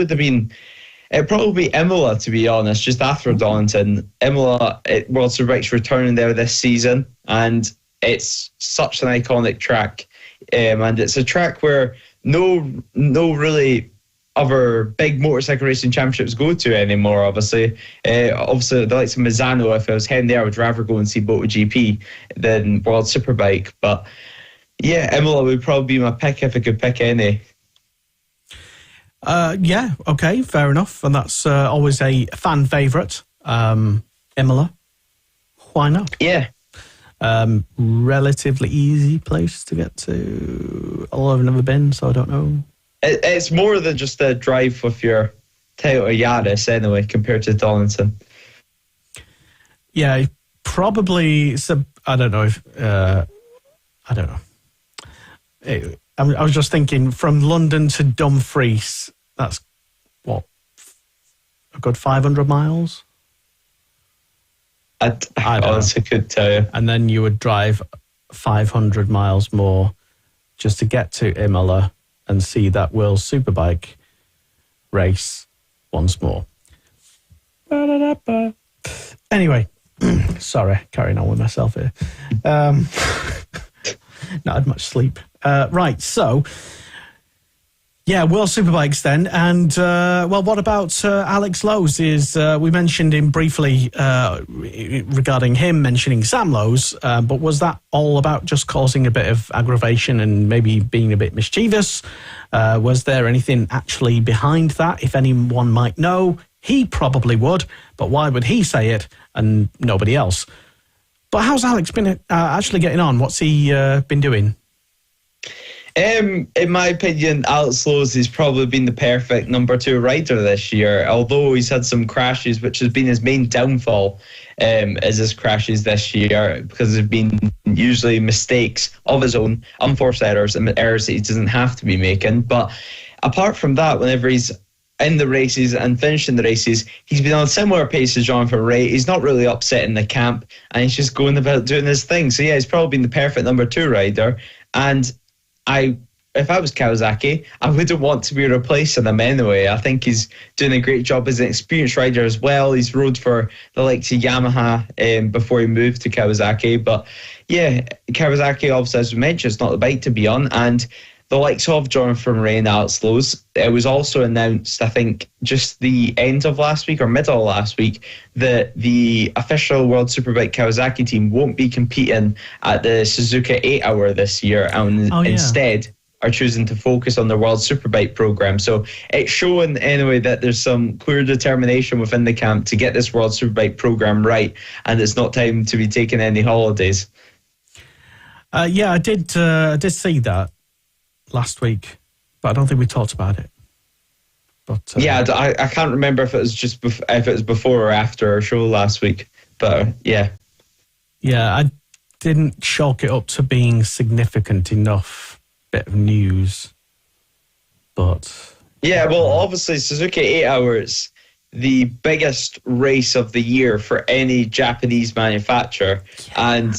be Imola, to be honest, just after Donington. Imola, World Superbike's returning there this season, and it's such an iconic track. And it's a track where no really other big motorcycle racing championships go to anymore, obviously. Obviously, the likes of Misano, if I was heading there, I would rather go and see MotoGP than World Superbike. But yeah, Imola would probably be my pick if I could pick any. Yeah, okay, fair enough. And that's always a fan favourite. Imola. Why not? Yeah. Relatively easy place to get to. Although I've never been, so I don't know. It's more than just a drive with your Toyota Yaris anyway, compared to Donington. Yeah, probably. I don't know if. I don't know. I was just thinking, from London to Dumfries, that's what, a good 500 miles? I honestly could tell you. And then you would drive 500 miles more just to get to Imola and see that World Superbike race once more. Anyway, sorry, carrying on with myself here. Not had much sleep. Right, so, yeah, World Superbikes then. And, well, what about Alex Lowes? We mentioned him briefly regarding him mentioning Sam Lowes, but was that all about just causing a bit of aggravation and maybe being a bit mischievous? Was there anything actually behind that? If anyone might know, he probably would, but why would he say it and nobody else? But how's Alex been actually getting on? What's he been doing? In my opinion, Alex Lowes has probably been the perfect number 2 rider this year, although he's had some crashes, which has been his main downfall, is his crashes this year, because there's been usually mistakes of his own, unforced errors, and errors that he doesn't have to be making. But apart from that, whenever he's in the races and finishing the races, he's been on a similar pace as Jonathan Rea. He's not really upsetting the camp, and he's just going about doing his thing. So yeah, he's probably been the perfect number 2 rider. And if I was Kawasaki, I wouldn't want to be replacing him anyway. I think he's doing a great job as an experienced rider as well. He's rode for the likes of Yamaha before he moved to Kawasaki. But yeah, Kawasaki, obviously, as we mentioned, is not the bike to be on. And the likes of Jonathan Rea and Alex Lowes, it was also announced, I think, just the end of last week or middle of last week, that the official World Superbike Kawasaki team won't be competing at the Suzuka 8 Hour this year, and instead are choosing to focus on the World Superbike program. So it's showing anyway that there's some clear determination within the camp to get this World Superbike program right, and it's not time to be taking any holidays. Yeah, I did see that last week, but I don't think we talked about it. But yeah, I can't remember if it was just if it was before or after our show last week. But yeah, I didn't chalk it up to being significant enough bit of news. But yeah, well, obviously Suzuka 8 Hours, the biggest race of the year for any Japanese manufacturer, and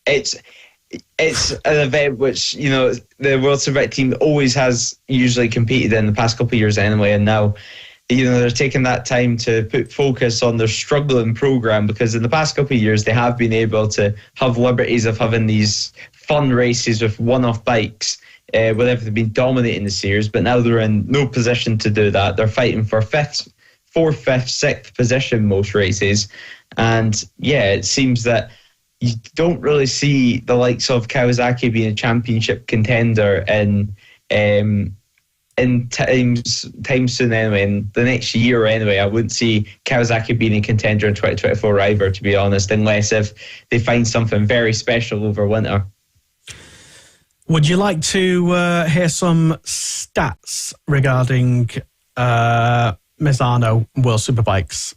it's an event which, you know, the World Superbike team always has usually competed in the past couple of years anyway, and now, you know, they're taking that time to put focus on their struggling program, because in the past couple of years they have been able to have liberties of having these fun races with one-off bikes whenever they've been dominating the series, but now they're in no position to do that. They're fighting for 4th, 5th, 6th position most races, and yeah, it seems that you don't really see the likes of Kawasaki being a championship contender in time soon anyway. In the next year anyway, I wouldn't see Kawasaki being a contender in 2024 either, to be honest, unless if they find something very special over winter. Would you like to hear some stats regarding Misano World Superbikes?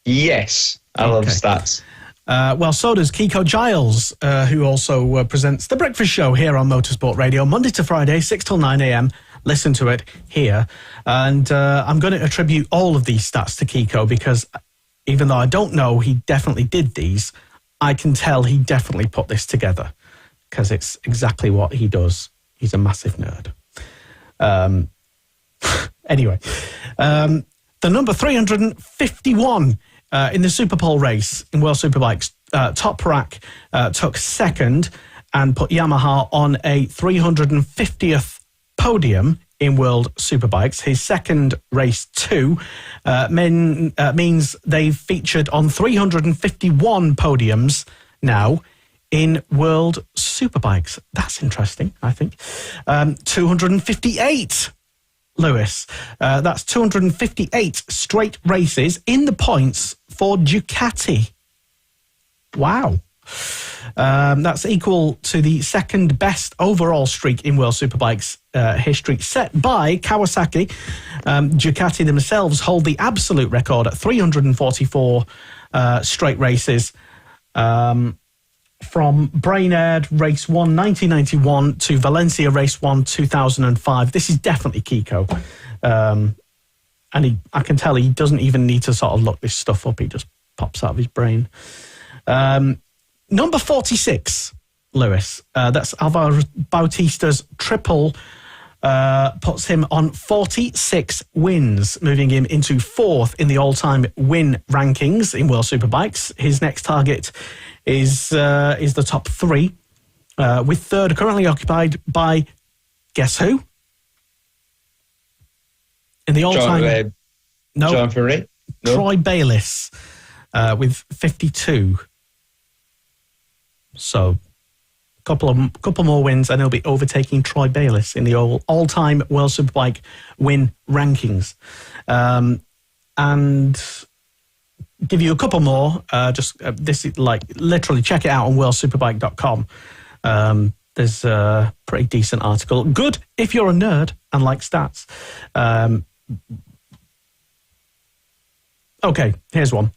Yes, I love stats. Well, so does Kiko Giles, who also presents The Breakfast Show here on Motorsport Radio, Monday to Friday, 6 till 9 a.m. Listen to it here. And I'm going to attribute all of these stats to Kiko, because even though I don't know he definitely did these, I can tell he definitely put this together, because it's exactly what he does. He's a massive nerd. Anyway, the number 351 in the Superpole race in World Superbikes, Top Rack took second and put Yamaha on a 350th podium in World Superbikes. His second race too means they've featured on 351 podiums now in World Superbikes. That's interesting, I think. 258, Lewis. That's 258 straight races in the points for Ducati. Wow. That's equal to the second best overall streak in World Superbikes history, set by Kawasaki. Ducati themselves hold the absolute record at 344 straight races. From Brainerd Race 1 1991 to Valencia Race 1 2005. This is definitely Kiko. And I can tell he doesn't even need to sort of look this stuff up. He just pops out of his brain. Number 46, Lewis. That's Alvaro Bautista's triple puts him on 46 wins, moving him into 4th in the all-time win rankings in World Superbikes. His next target is the top 3, with 3rd currently occupied by, guess who? In the all-time... John Ferret? No. Troy Bayliss, with 52. So... Couple more wins and he'll be overtaking Troy Bayliss in the all-time World Superbike win rankings. And give you a couple more. This is like literally check it out on worldsuperbike.com. There's a pretty decent article. Good if you're a nerd and like stats. Okay, here's one.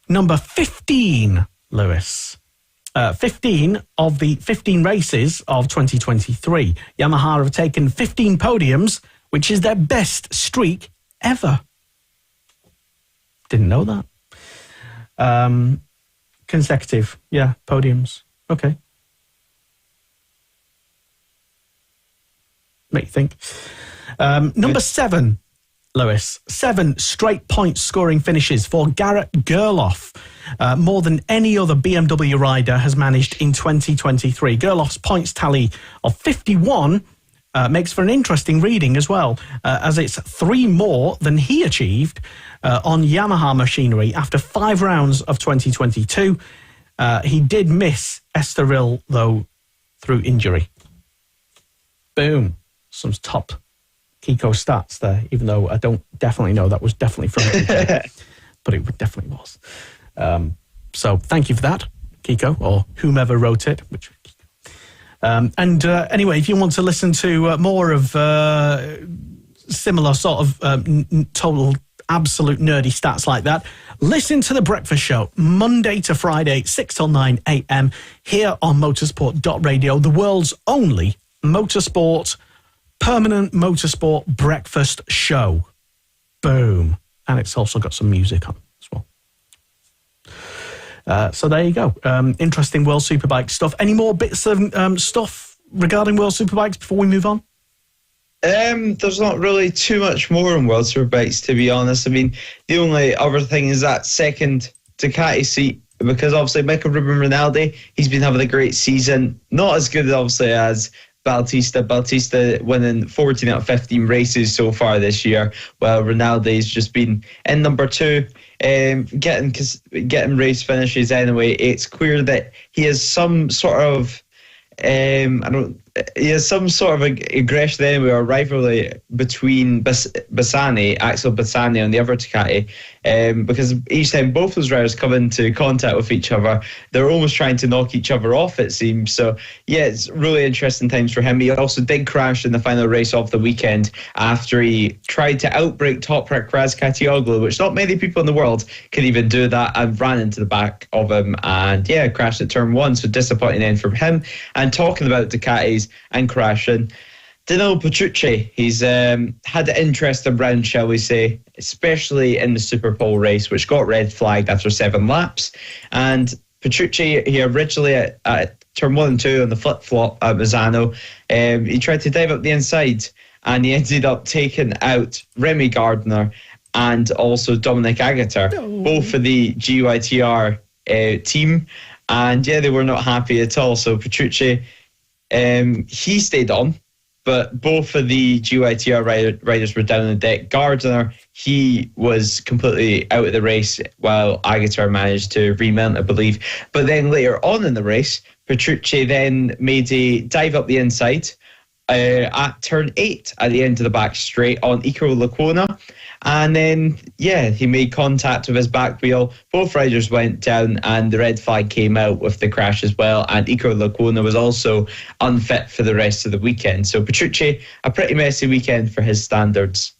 Number 15, Lewis. 15 of the 15 races of 2023. Yamaha have taken 15 podiums, which is their best streak ever. Didn't know that. Consecutive, podiums. Okay. Make you think. Number 7, Lewis. 7 straight point scoring finishes for Garrett Gerloff. More than any other BMW rider has managed in 2023. Gerloff's points tally of 51 makes for an interesting reading as well, as it's 3 more than he achieved on Yamaha machinery after 5 rounds of 2022. He did miss Estoril, though, through injury. Boom. Some top Kiko stats there, even though I don't definitely know that was definitely from Kiko, but it definitely was. So thank you for that, Kiko, or whomever wrote it. Anyway, if you want to listen to more of similar sort of total absolute nerdy stats like that, listen to The Breakfast Show, Monday to Friday, 6 till 9 a.m. here on motorsport.radio, the world's only permanent motorsport breakfast show. Boom. And it's also got some music on as well. So there you go. Interesting World Superbike stuff. Any more bits of stuff regarding World Superbikes before we move on? There's not really too much more on World Superbikes, to be honest. I mean, the only other thing is that second Ducati seat, because obviously Michael Ruben Rinaldi, he's been having a great season. Not as good, obviously, as Bautista winning 14 out of 15 races so far this year, while Rinaldi's just been in number 2, getting race finishes anyway. It's clear that he has some sort of aggression anyway, or rivalry between Axel Bassani and the other Ducati, because each time both those riders come into contact with each other, they're almost trying to knock each other off, it seems. So yeah, it's really interesting times for him. He also did crash in the final race of the weekend after he tried to outbrake Toprak Razkatioglu, which not many people in the world can even do that, and ran into the back of him and crashed at turn 1. So disappointing end for him. And talking about Ducatis and crashing, Danilo Petrucci, he's had an interesting round, shall we say, especially in the Superpole race, which got red flagged after 7 laps. And Petrucci, he originally at turn 1 and 2 on the flip-flop at Misano, he tried to dive up the inside, and he ended up taking out Remy Gardner and also Dominic Agater, both for the GYTR team. And they were not happy at all. So Petrucci, he stayed on, but both of the GYTR riders were down on the deck. Gardner, he was completely out of the race, while Agater managed to remount, I believe. But then later on in the race, Petrucci then made a dive up the inside at turn 8 at the end of the back straight on Iker Lecuona. And then, he made contact with his back wheel. Both riders went down, and the red flag came out with the crash as well. And Iker Lecuona was also unfit for the rest of the weekend. So Petrucci, a pretty messy weekend for his standards.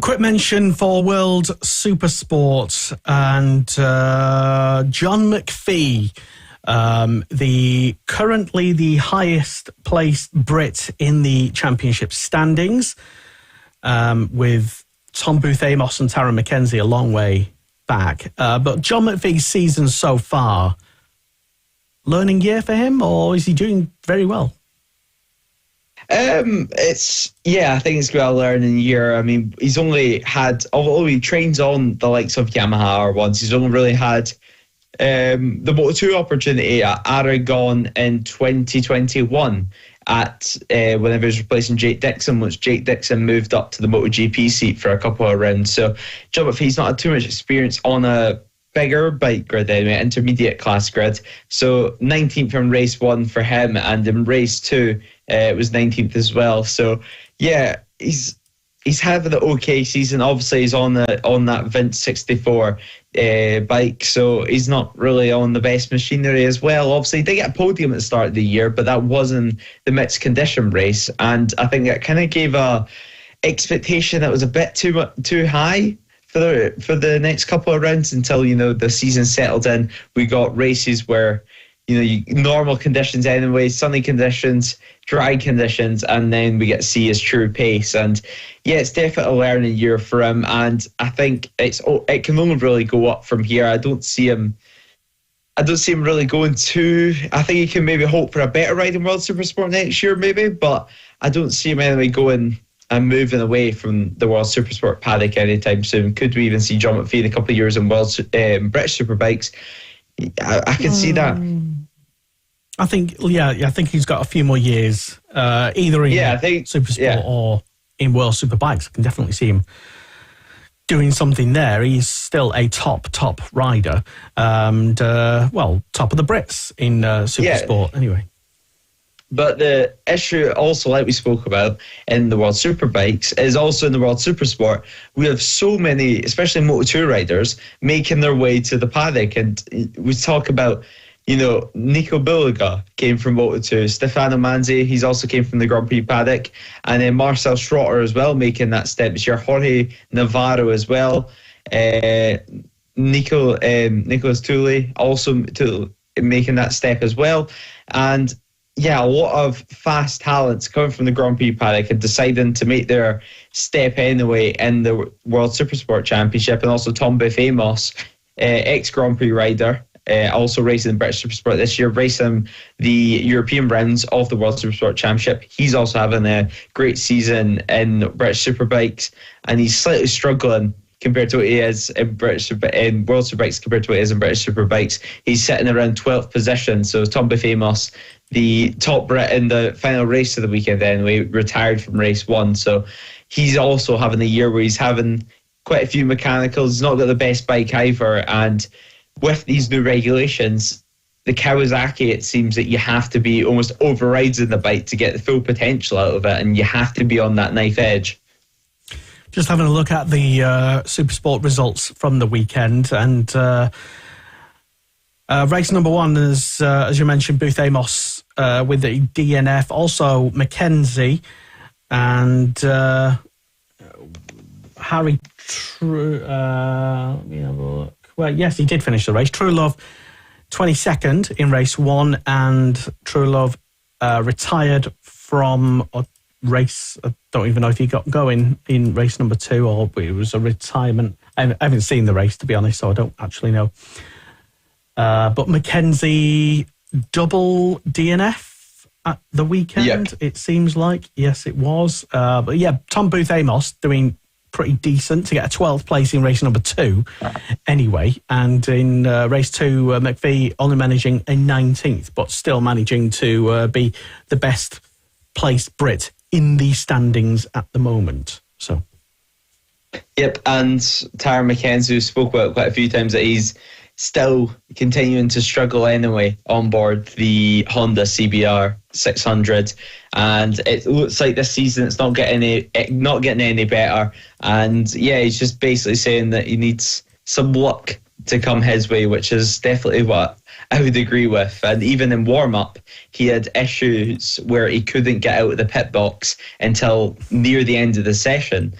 Quick mention for World Supersport and John McPhee, currently the highest placed Brit in the championship standings, with Tom Booth Amos and Tarran Mackenzie a long way back. But John McPhee's season so far, learning year for him, or is he doing very well? I think it's got a learning year. I mean, he's only had, although he trains on the likes of Yamaha R1s, he's only really had the Moto2 opportunity at Aragon in 2021 at whenever he was replacing Jake Dixon, once Jake Dixon moved up to the MotoGP seat for a couple of rounds. So John McPhee's not had too much experience on a bigger bike grid anyway, intermediate class grid. So 19th in race 1 for him, and in race 2 it was 19th as well. So yeah, he's having an okay season. Obviously he's on that Vince 64 bike, so he's not really on the best machinery as well. Obviously he did get a podium at the start of the year, but that wasn't the mixed condition race, and I think that kind of gave a expectation that was a bit too high for the next couple of rounds until, you know, the season settled in. We got races where, you know, normal conditions anyway, sunny conditions, dry conditions, and then we get to see his true pace. And yeah, it's definitely a learning year for him, and I think it can only really go up from here. I don't see him really going to. I think he can maybe hope for a better ride in World Supersport next year, maybe, but I don't see him anyway going and moving away from the World Supersport paddock anytime soon. Could we even see John McPhee in a couple of years in British Superbikes? I can see that. I think he's got a few more years, either in Supersport or in World Superbikes. I can definitely see him doing something there. He's still a top rider, and top of the Brits in Supersport anyway. But the issue also, like we spoke about in the World Superbikes, is also in the World Supersport. We have so many, especially Moto2 riders, making their way to the paddock. And we talk about, you know, Nico Bulliga came from Moto2, Stefano Manzi, he's also came from the Grand Prix paddock, and then Marcel Schrotter as well making that step this year, Jorge Navarro as well, Nicolas Tully also making that step as well. And yeah, a lot of fast talents coming from the Grand Prix paddock and deciding to make their step anyway in the World Supersport Championship. And also Tom Booth Amos, ex-Grand Prix rider, also racing in British Supersport this year, racing the European rounds of the World Supersport Championship. He's also having a great season in British Superbikes, and he's slightly struggling compared to what he is in World Superbikes compared to what he is in British Superbikes. He's sitting around 12th position. So Tom Booth Amos, the top Brit in the final race of the weekend anyway, retired from race 1. So he's also having a year where he's having quite a few mechanicals. He's not got the best bike either. And with these new regulations, the Kawasaki, it seems that you have to be almost overriding the bike to get the full potential out of it, and you have to be on that knife edge. Just having a look at the Supersport results from the weekend, and race number 1 is, as you mentioned, Booth Amos with the DNF, also Mackenzie and Harry True. Let me have a look. Well, yes, he did finish the race. True Love 22nd in race 1, and True Love retired from race. I don't even know if he got going in race number 2 or it was a retirement. I haven't seen the race, to be honest, so I don't actually know. But Mackenzie double DNF at the weekend, It seems like. Yes, it was. But yeah, Tom Booth Amos doing pretty decent to get a 12th place in race number 2 anyway. And in race 2, McPhee only managing a 19th, but still managing to be the best placed Brit in the standings at the moment. So, yep, and Tarran Mackenzie, who spoke about quite a few times, that he's still continuing to struggle anyway on board the Honda CBR 600, and it looks like this season it's not getting any better. And yeah, he's just basically saying that he needs some luck to come his way, which is definitely what I would agree with. And even in warm-up, he had issues where he couldn't get out of the pit box until near the end of the session.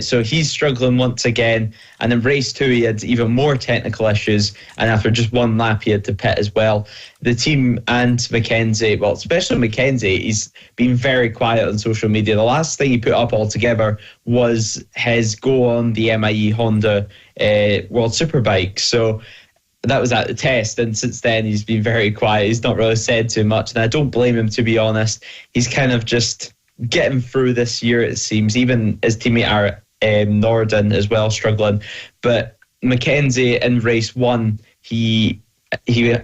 So he's struggling once again. And in race 2, he had even more technical issues. And after just one lap, he had to pit as well. The team and Mackenzie, well, especially Mackenzie, he's been very quiet on social media. The last thing he put up altogether was his go on the MIE Honda World Superbike. So that was at the test, and since then he's been very quiet. He's not really said too much, and I don't blame him, to be honest. He's kind of just getting through this year, it seems. Even his teammate Norden as well struggling. But Mackenzie in race 1, he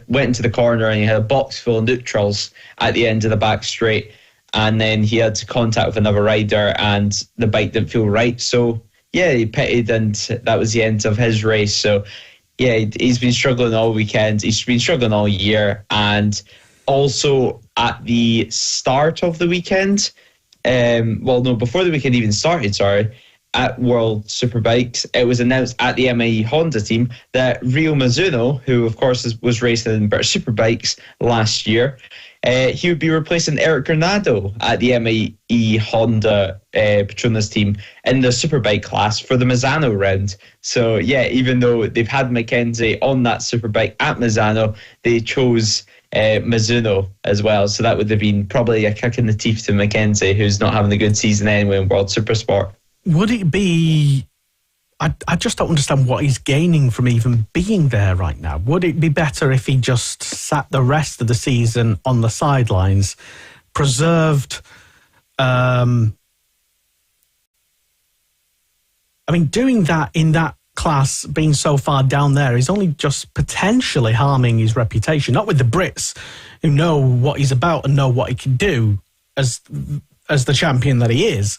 went into the corner and he had a box full of neutrals at the end of the back straight, and then he had contact with another rider and the bike didn't feel right. So yeah, he pitted and that was the end of his race. So yeah, he's been struggling all weekend. He's been struggling all year. And also at the start of the weekend, before the weekend even started, at World Superbikes, it was announced at the MIE Honda team that Ryo Mizuno, who of course was racing in British Superbikes last year, he would be replacing Eric Granado at the MIE Honda Petronas team in the Superbike class for the Misano round. So yeah, even though they've had Mackenzie on that Superbike at Misano, they chose Mizuno as well. So that would have been probably a kick in the teeth to Mackenzie, who's not having a good season anyway in World Supersport. Would it be... I just don't understand what he's gaining from even being there right now. Would it be better if he just sat the rest of the season on the sidelines, preserved... doing that in that class, being so far down there, is only just potentially harming his reputation. Not with the Brits, who know what he's about and know what he can do as the champion that he is.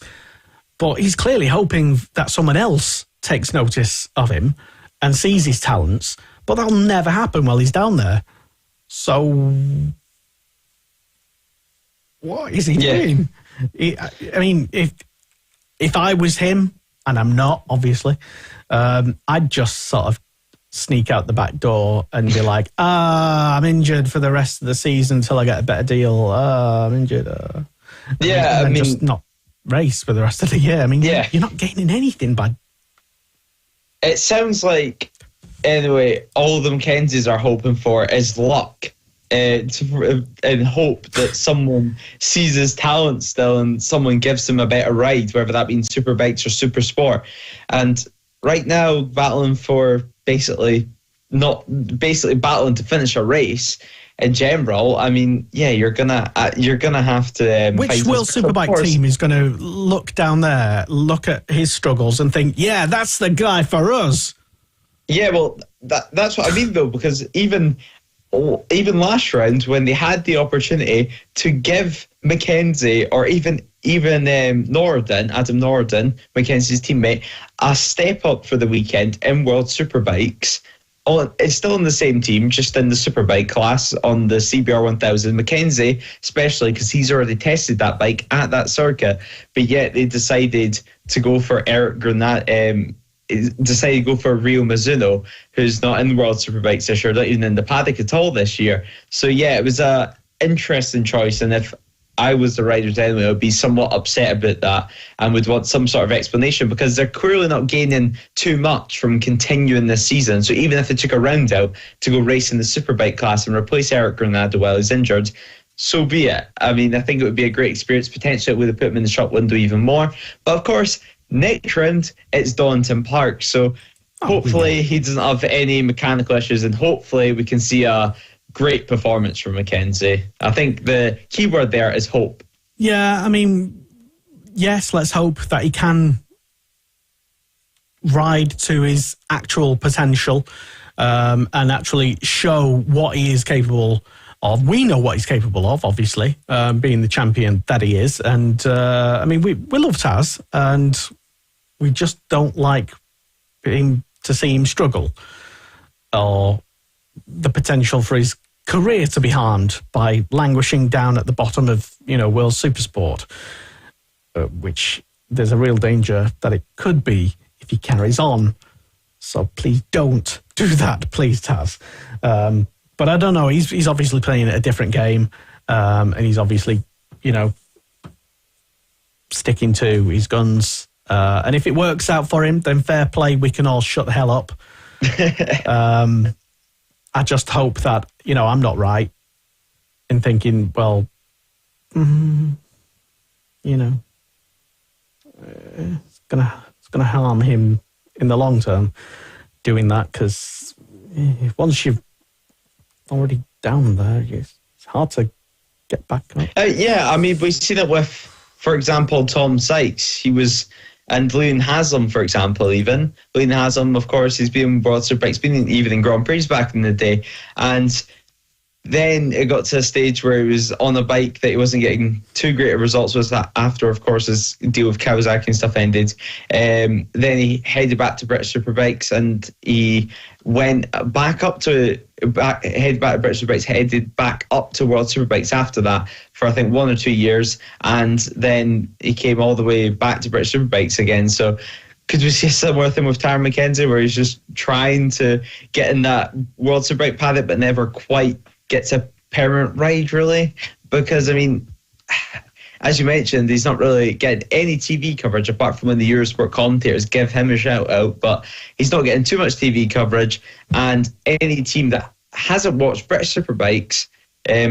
But he's clearly hoping that someone else takes notice of him and sees his talents, but that'll never happen while he's down there. So what is he doing? If I was him, and I'm not, obviously, I'd just sort of sneak out the back door and be like, I'm injured for the rest of the season until I get a better deal. I'm injured. And just not race for the rest of the year. You're not gaining anything by... It sounds like, anyway, all the Mackenzies are hoping for is luck, and hope that someone sees his talent still and someone gives him a better ride, whether that means Superbikes or Supersport. And right now, battling battling to finish a race in general, you're gonna have to. Which World Superbike team is going to look down there, look at his struggles, and think, "Yeah, that's the guy for us"? Yeah, well, that's what I mean though, because even last round when they had the opportunity to give Mackenzie or even Adam Norden, Mackenzie's teammate, a step up for the weekend in World Superbikes. It's still in the same team, just in the Superbike class on the CBR 1000. Mackenzie, especially because he's already tested that bike at that circuit, but yet they decided to go for Eric Granado. Decided to go for Ryo Mizuno, who's not in World Superbikes this year, not even in the paddock at all this year. So yeah, it was a interesting choice, and if I was the riders anyway, I would be somewhat upset about that and would want some sort of explanation, because they're clearly not gaining too much from continuing this season. So even if they took a round out to go race in the Superbike class and replace Eric Granado while he's injured, so be it. I think it would be a great experience. Potentially it would have put him in the shop window even more. But of course, next round, it's Donington Park. So hopefully he doesn't have any mechanical issues, and hopefully we can see a great performance from Mackenzie. I think the key word there is hope. Yeah, yes, let's hope that he can ride to his actual potential and actually show what he is capable of. We know what he's capable of, obviously, being the champion that he is. And, we love Taz, and we just don't like to see him struggle, or the potential for his career to be harmed by languishing down at the bottom of, World Supersport, which there's a real danger that it could be if he carries on. So please don't do that, please, Taz. But I don't know, he's obviously playing a different game, and he's obviously, sticking to his guns. And if it works out for him, then fair play, we can all shut the hell up. I just hope that, I'm not right in thinking, well, it's gonna harm him in the long term doing that, because once you've already down there, it's hard to get back up. We've seen it with for example, Tom Sykes, and Leon Haslam, for example, even. Leon Haslam, of course, he's been in World Superbikes, been even in Grand Prix back in the day. And then it got to a stage where he was on a bike that he wasn't getting too great of results with after, of course, his deal with Kawasaki and stuff ended. Then he headed back to British Superbikes and he went back up to headed back to British Superbikes, headed back up to World Superbikes after that for I think 1 or 2 years, and then he came all the way back to British Superbikes again. So could we see a similar thing with Tarran Mackenzie, where he's just trying to get in that World Superbike paddock but never quite gets a permanent ride, really? Because I mean, as you mentioned, he's not really getting any TV coverage apart from when the Eurosport commentators give him a shout out, but he's not getting too much TV coverage. And any team that hasn't watched British Superbikes,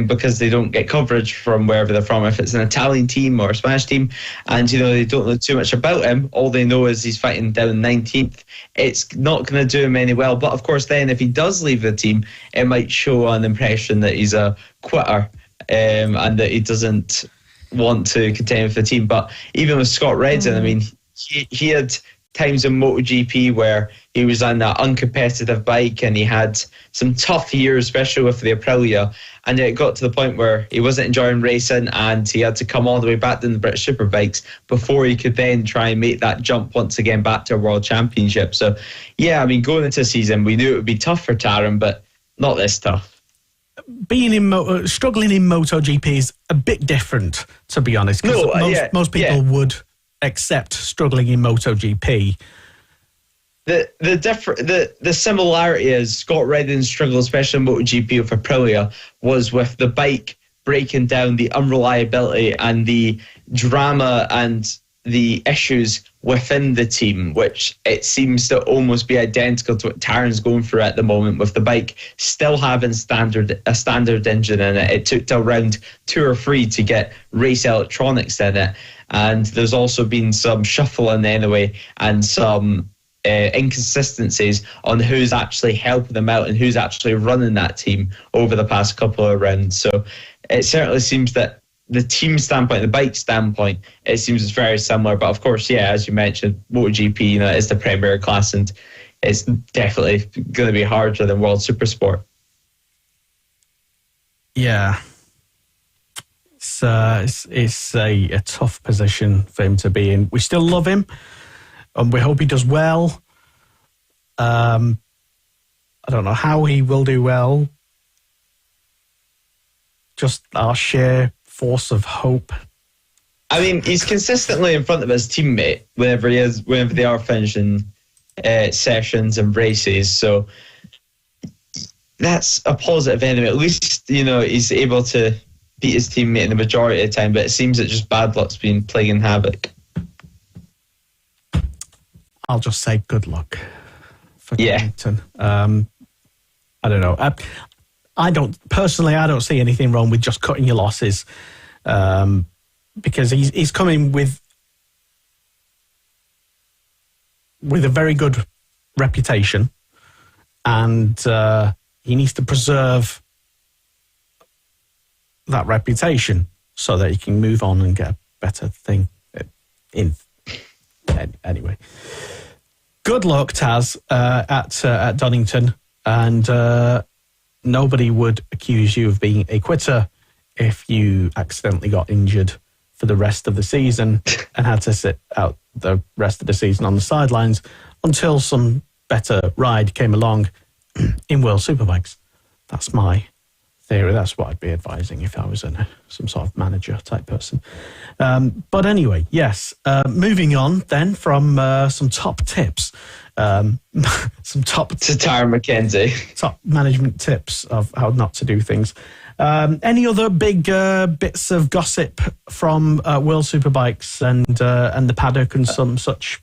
because they don't get coverage from wherever they're from, if it's an Italian team or a Spanish team, and they don't know too much about him, all they know is he's fighting down 19th, it's not going to do him any well. But of course then if he does leave the team, it might show an impression that he's a quitter, and that he doesn't want to contend for the team. But even with Scott Redden, I mean, he had times in MotoGP where he was on that uncompetitive bike and he had some tough years, especially with the Aprilia, and it got to the point where he wasn't enjoying racing and he had to come all the way back to the British Superbikes before he could then try and make that jump once again back to a World Championship. So yeah, I mean, going into the season we knew it would be tough for Tarran, but not this tough. Being in struggling in MotoGP is a bit different, to be honest, because most people would accept struggling in MotoGP. The similarity is Scott Redden's struggle, especially in MotoGP with Aprilia, was with the bike breaking down, the unreliability and the drama and the issues within the team, which it seems to almost be identical to what Tarran's going through at the moment, with the bike still having a standard engine in it. It took till round 2 or 3 to get race electronics in it, and there's also been some shuffling anyway and some inconsistencies on who's actually helping them out and who's actually running that team over the past couple of rounds. So it certainly seems that the team standpoint, the bike standpoint, it seems it's very similar. But of course, yeah, as you mentioned, MotoGP, is the premier class and it's definitely going to be harder than World Supersport. Yeah. It's a tough position for him to be in. We still love him and we hope he does well. I don't know how he will do well. Just our sheer force of hope. I mean, he's consistently in front of his teammate whenever they are finishing sessions and races. So that's a positive anyway. At least, he's able to beat his teammate in the majority of the time, but it seems that just bad luck's been playing havoc. I'll just say good luck for Donington. I don't know. I don't see anything wrong with just cutting your losses, because he's coming with a very good reputation, and he needs to preserve that reputation so that he can move on and get a better thing in. Anyway, good luck, Taz, at Donington, and nobody would accuse you of being a quitter if you accidentally got injured for the rest of the season and had to sit out the rest of the season on the sidelines until some better ride came along in World Superbikes. That's my theory. That's what I'd be advising if I was some sort of manager type person. But anyway, yes. Moving on then from some top tips. Some top to Tarran Mackenzie. Top management tips of how not to do things. Any other big bits of gossip from World Superbikes and the paddock and some such?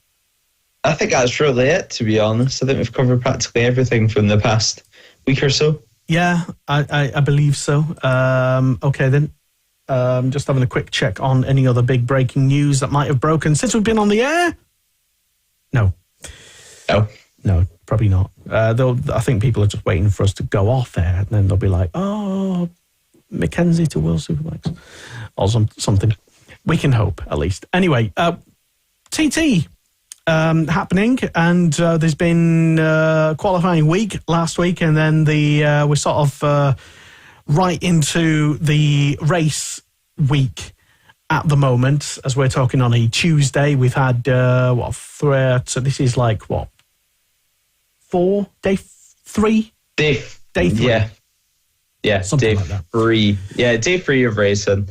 I think that's really it, to be honest. I think we've covered practically everything from the past week or so. Yeah, I believe so. Okay, then. Just having a quick check on any other big breaking news that might have broken since we've been on the air. No, probably not. I think people are just waiting for us to go off air, and then they'll be like, "Oh, Mackenzie to World Superbikes," or something. We can hope, at least. Anyway, TT happening, and there's been qualifying week last week, and then we're sort of right into the race week at the moment, as we're talking on a Tuesday. We've had, so this is like, what, day three? Day three. Yeah, something day like that. Three. Yeah, day three of racing.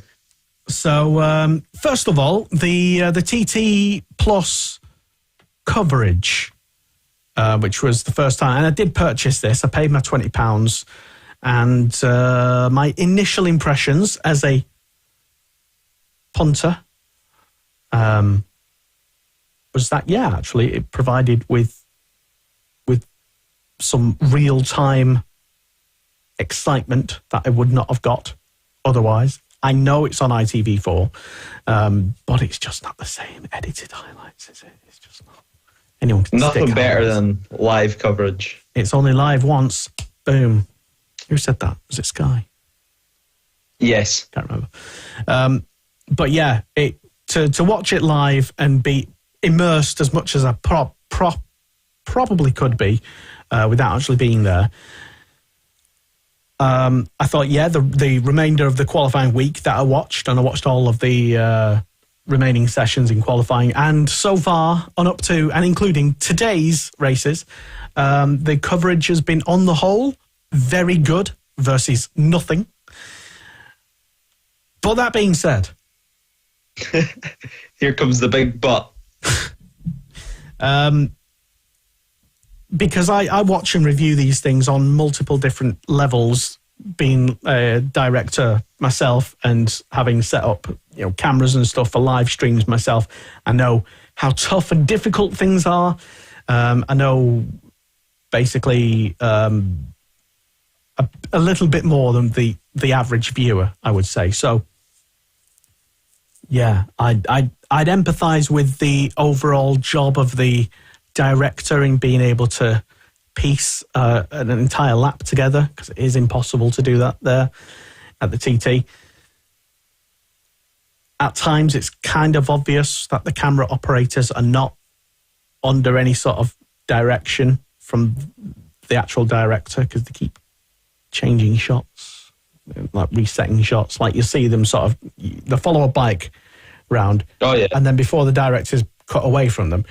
So, first of all, the TT Plus coverage, which was the first time, and I did purchase this. I paid my £20, and my initial impressions as a punter was that, actually, it provided with some real-time excitement that I would not have got otherwise. I know it's on ITV4, but it's just not the same edited highlights, is it? It's just not. Anyone can Nothing better than live coverage. It's only live once. Boom. Who said that? Was it Sky? Yes. Can't remember. But yeah, to watch it live and be immersed as much as I probably could be without actually being there. I thought, the remainder of the qualifying week that I watched, and I watched all of the remaining sessions in qualifying, and so far on up to and including today's races, the coverage has been, on the whole, very good versus nothing. But that being said, here comes the big but. Because I watch and review these things on multiple different levels, being a director myself and having set up cameras and stuff for live streams myself. I know how tough and difficult things are. I know basically a little bit more than the average viewer, I would say. So yeah, I'd empathise with the overall job of the director in being able to piece an entire lap together, because it is impossible to do that there at the TT. At times it's kind of obvious that the camera operators are not under any sort of direction from the actual director, because they keep changing shots, like resetting shots. Like you see them sort of, they follow a bike round, and then before the director's cut away from them,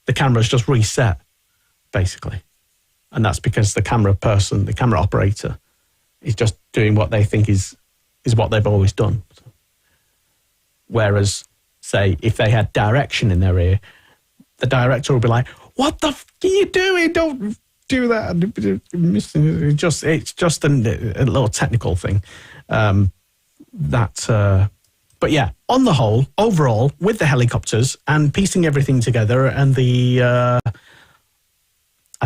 the camera's just reset, basically. And that's because the camera operator, is just doing what they think is what they've always done. Whereas, say, if they had direction in their ear, the director would be like, "What the f*** are you doing? Don't do that." It's just a little technical thing. But yeah, on the whole, overall, with the helicopters and piecing everything together, and I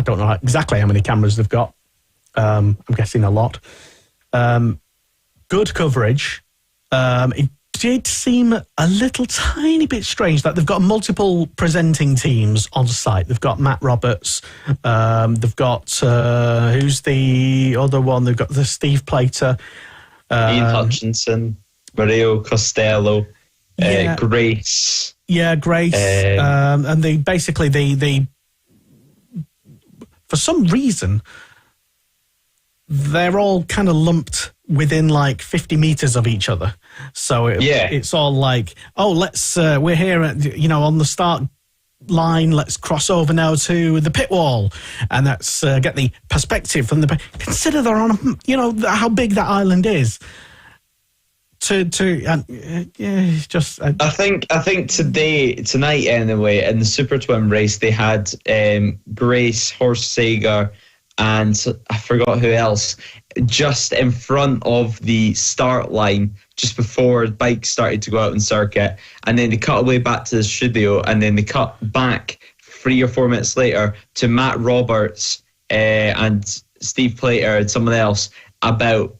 don't know exactly how many cameras they've got. I'm guessing a lot. Good coverage. It did seem a little tiny bit strange that they've got multiple presenting teams on site. They've got Matt Roberts. They've got, who's the other one? They've got the Steve Plater. Ian Hutchinson. Mario Costello, Grace. Yeah, Grace. And they for some reason, they're all kind of lumped within like 50 meters of each other. So it's all like, we're here at, on the start line, let's cross over now to the pit wall, and let's get the perspective from consider they're on, how big that island is. I think tonight anyway, in the Super Twin race, they had Grace, Horst Sager, and I forgot who else, just in front of the start line, just before bikes started to go out on circuit, and then they cut away back to the studio, and then they cut back 3 or 4 minutes later to Matt Roberts and Steve Plater and someone else about.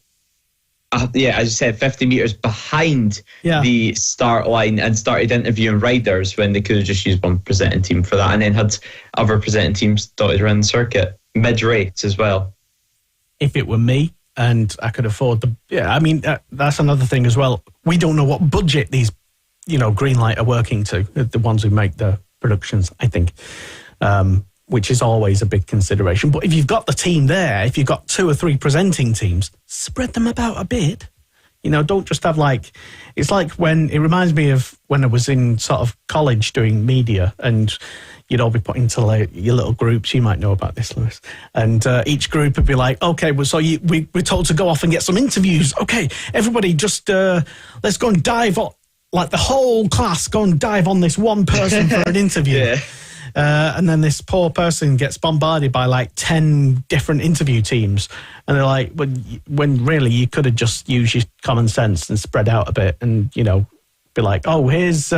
As you said, 50 metres behind the start line, and started interviewing riders when they could have just used one presenting team for that, and then had other presenting teams dotted around the circuit mid-race as well. If it were me and I could afford that's another thing as well. We don't know what budget these Greenlight are working to, the ones who make the productions, I think, which is always a big consideration. But if you've got the team there, if you've got 2 or 3 presenting teams, spread them about a bit. Don't just have it's like it reminds me of when I was in sort of college doing media, and you'd all be put into your little groups. You might know about this, Lewis. And each group would be like, okay, well, so we're told to go off and get some interviews. Okay, everybody just, let's go and dive on, like the whole class, go and dive on this one person for an interview. Yeah. And then this poor person gets bombarded by 10 different interview teams. And they're like, when really you could have just used your common sense and spread out a bit and, be like, oh, here's,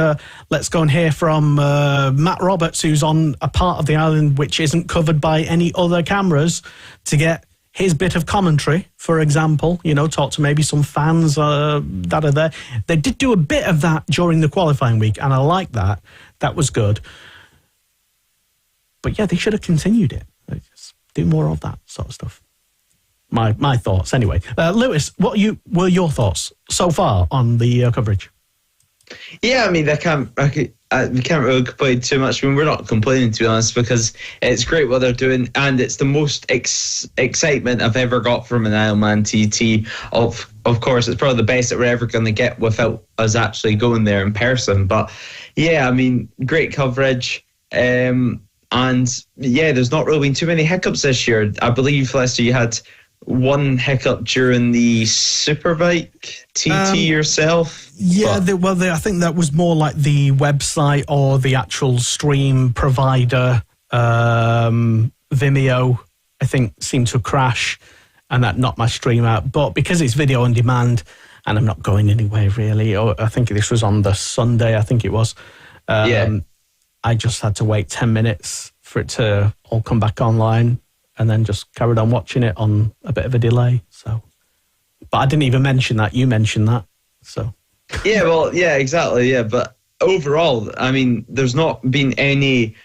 let's go and hear from Matt Roberts, who's on a part of the island which isn't covered by any other cameras, to get his bit of commentary, for example, talk to maybe some fans that are there. They did do a bit of that during the qualifying week, and I like that. That was good. But yeah, they should have continued it. Just do more of that sort of stuff. My thoughts, anyway. Lewis, what were your thoughts so far on the coverage? Yeah, I mean, we can't really complain too much. I mean, we're not complaining, to be honest, because it's great what they're doing, and it's the most excitement I've ever got from an IOM TT. Of course, it's probably the best that we're ever going to get without us actually going there in person. But yeah, I mean, great coverage. And yeah, there's not really been too many hiccups this year. I believe, Lester, you had one hiccup during the Superbike TT yourself. Yeah, I think that was more like the website or the actual stream provider. Vimeo, I think, seemed to crash, and that knocked my stream out. But because it's video on demand, and I'm not going anywhere really, or I think this was on the Sunday, I think it was. I just had to wait 10 minutes for it to all come back online, and then just carried on watching it on a bit of a delay. So, but I didn't even mention that. You mentioned that. So. Yeah, well, yeah, exactly. Yeah, but overall, I mean, there's not been any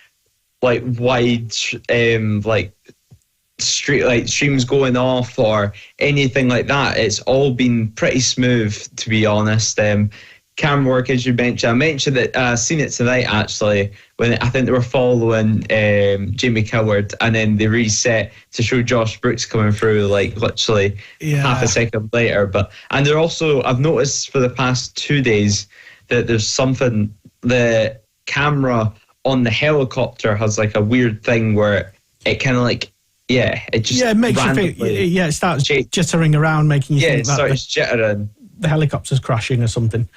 wide streams going off or anything like that. It's all been pretty smooth, to be honest. Camera work, as you mentioned. I mentioned that I seen it tonight, actually, when I think they were following Jamie Coward, and then they reset to show Josh Brooks coming through literally half a second later. And they're also, I've noticed for the past 2 days that there's something, the camera on the helicopter has a weird thing where it kind of it just it makes you think, it starts jittering around, making you think that starts jittering. The helicopter's crashing or something.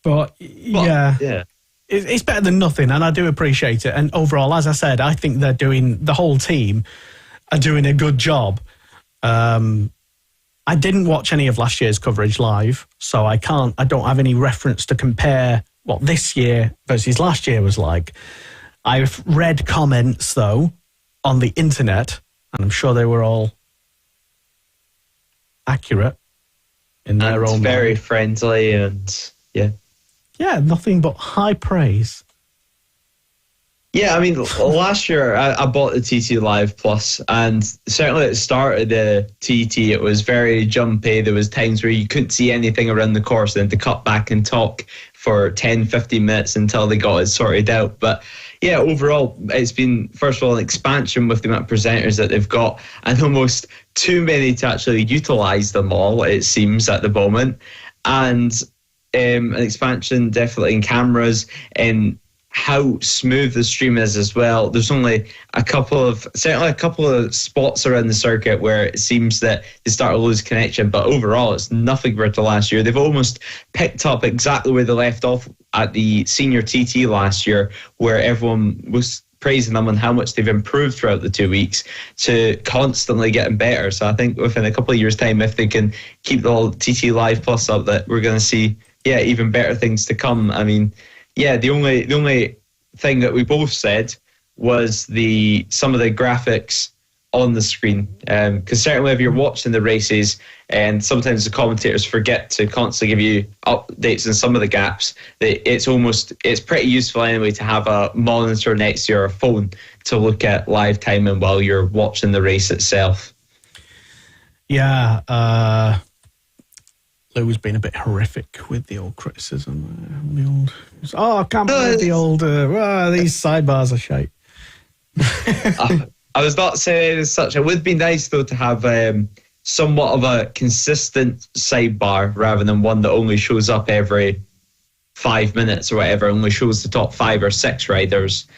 But it's better than nothing, and I do appreciate it. And overall, as I said, I think the whole team are doing a good job. I didn't watch any of last year's coverage live, so I don't have any reference to compare what this year versus last year was like. I've read comments though on the internet, and I'm sure they were all accurate in their own very mind. Friendly, and nothing but high praise. Yeah, I mean, last year I bought the TT Live Plus, and certainly at the start of the TT it was very jumpy. There was times where you couldn't see anything around the course, and to cut back and talk for 10-15 minutes until they got it sorted out. But yeah, overall, it's been, first of all, an expansion with the amount of presenters that they've got, and almost too many to actually utilise them all, it seems, at the moment. And an expansion definitely in cameras and how smooth the stream is as well. There's only certainly a couple of spots around the circuit where it seems that they start to lose connection, but overall it's nothing compared to last year. They've almost picked up exactly where they left off at the senior TT last year, where everyone was praising them on how much they've improved throughout the 2 weeks, to constantly getting better. So I think within a couple of years' time, if they can keep the TT Live Plus up, that we're going to see even better things to come. I mean, the only thing that we both said was some of the graphics on the screen, because certainly if you're watching the races, and sometimes the commentators forget to constantly give you updates on some of the gaps, it's pretty useful anyway to have a monitor next to your phone to look at live timing while you're watching the race itself. Lou's been a bit horrific with the old criticism. I can't believe the old, these sidebars are shite. I was not saying as such. It would be nice, though, to have somewhat of a consistent sidebar rather than one that only shows up every 5 minutes or whatever, only shows the top 5 or 6 riders.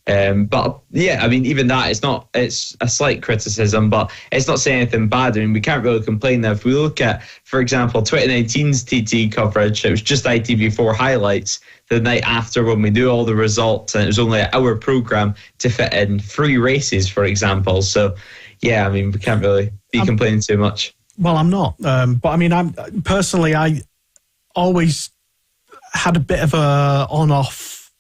But yeah, I mean, even that, it's a slight criticism, but it's not saying anything bad. I mean, we can't really complain now. If we look at, for example, 2019's TT coverage, it was just ITV4 highlights the night after when we knew all the results, and it was only an hour programme to fit in 3 races, for example. So yeah, I mean, we can't really be complaining too much. Well, I'm not. But I mean, I always had a bit of a on-off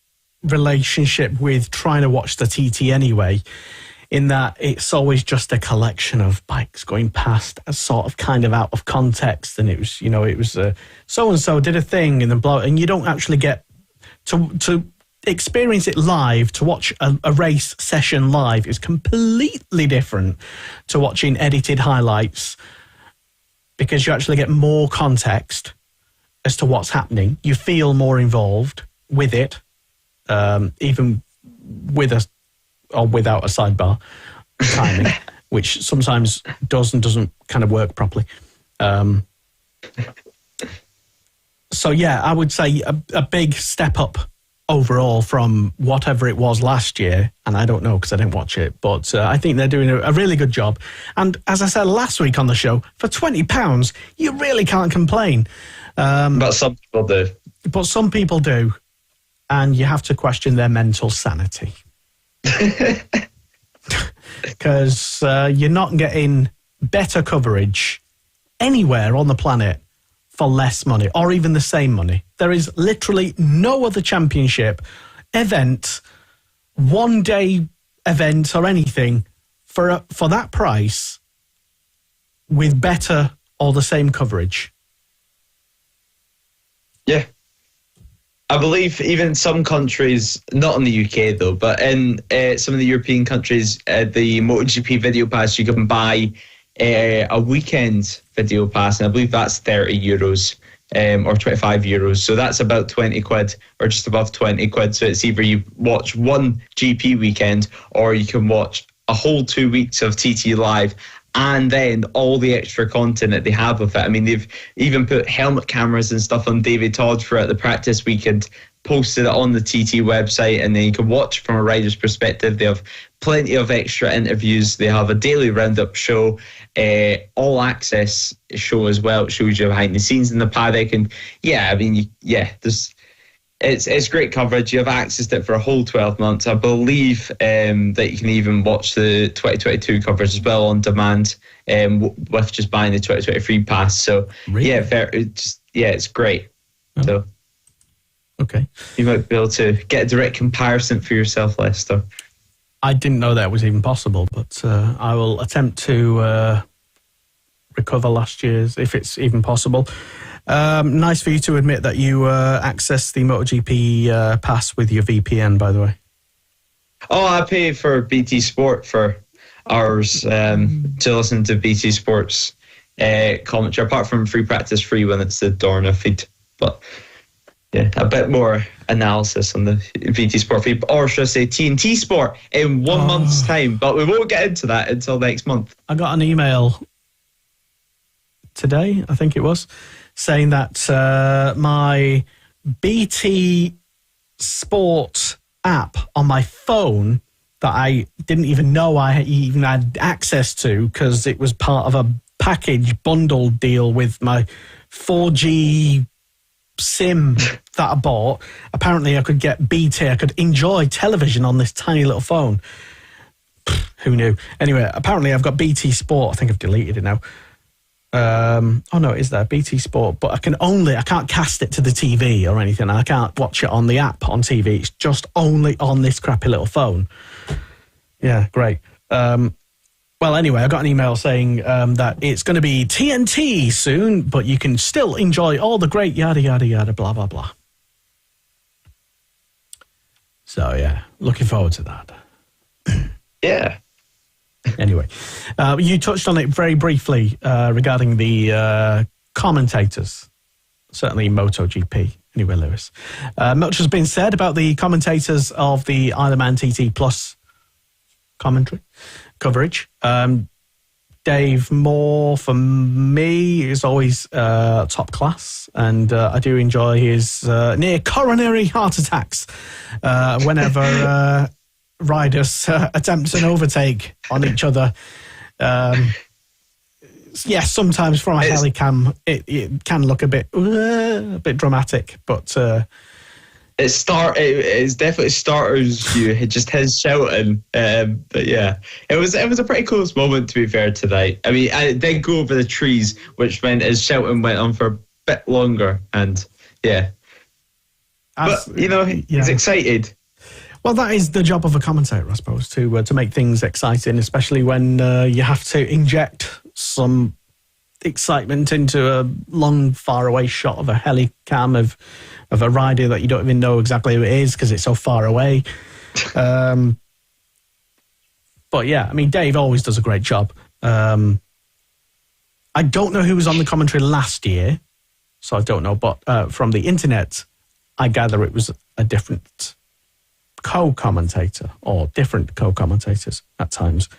relationship with trying to watch the TT anyway, in that it's always just a collection of bikes going past, a sort of kind of out of context, and it was so-and-so did a thing and then blow, and you don't actually get to experience it live. To watch a race session live is completely different to watching edited highlights, because you actually get more context as to what's happening. You feel more involved with it, even with or without a sidebar timing, which sometimes does and doesn't kind of work properly. So yeah, I would say a big step up overall from whatever it was last year, and I don't know because I didn't watch it, but I think they're doing a really good job. And as I said last week on the show, for £20, you really can't complain. But some people do. But some people do, and you have to question their mental sanity. Because you're not getting better coverage anywhere on the planet for less money, or even the same money. There is literally no other championship event, one-day event or anything for that price with better or the same coverage. Yeah. I believe even some countries, not in the UK though, but in some of the European countries, the MotoGP video pass, you can buy a weekend video pass, and I believe that's €30 or €25. So that's about 20 quid or just above 20 quid. So it's either you watch one GP weekend or you can watch a whole 2 weeks of TT live, and then all the extra content that they have with it. I mean, they've even put helmet cameras and stuff on David Todd for the practice weekend, posted it on the TT website, and then you can watch from a rider's perspective. They have plenty of extra interviews. They have a daily roundup show, all access show as well. It shows you behind the scenes in the paddock. And yeah, I mean, it's great coverage. You have access to it for a whole 12 months. I believe that you can even watch the 2022 coverage as well on demand with just buying the 2023 pass. So really? It's great. Oh. So okay, you might be able to get a direct comparison for yourself, Lester. I didn't know that was even possible, but I will attempt to recover last year's if it's even possible. Nice for you to admit that you access the MotoGP pass with your VPN, by the way. Oh, I pay for BT Sport for hours to listen to BT Sport's commentary, apart from free practice free when it's the Dorna feed. But yeah, a bit more analysis on the VT Sport feed, or should I say TNT Sport in 1 month's time. But we won't get into that until next month. I got an email today, I think it was, saying that my BT Sport app on my phone that I didn't even know I even had access to, because it was part of a package bundle deal with my 4G SIM that I bought. Apparently I could get BT, I could enjoy television on this tiny little phone. Who knew? Anyway, apparently I've got BT Sport. I think I've deleted it now. Oh no, it is there, BT Sport, but I can't cast it to the TV or anything. I can't watch it on the app on TV. It's just only on this crappy little phone. Yeah, great. Well, anyway, I got an email saying that it's going to be TNT soon, but you can still enjoy all the great yada, yada, yada, blah, blah, blah. So, yeah, looking forward to that. Yeah. Anyway, you touched on it very briefly regarding the commentators, certainly MotoGP. Anyway, Lewis. Much has been said about the commentators of the IOM TT Plus coverage. Dave Moore, for me, is always top class, and I do enjoy his near coronary heart attacks whenever riders attempt an overtake on each other. Yes, sometimes from a helicam, it can look a bit dramatic, but it's definitely starters you. It just his shouting, but yeah, it was a pretty close moment, to be fair, tonight. I mean, I did go over the trees, which meant his shouting went on for a bit longer, and yeah. But he's excited. Well, that is the job of a commentator, I suppose, to make things exciting, especially when you have to inject some excitement into a long, faraway shot of a helicam of a rider that you don't even know exactly who it is because it's so far away. But yeah, I mean, Dave always does a great job. I don't know who was on the commentary last year, so I don't know. But from the internet, I gather it was a different co-commentator or different co-commentators at times.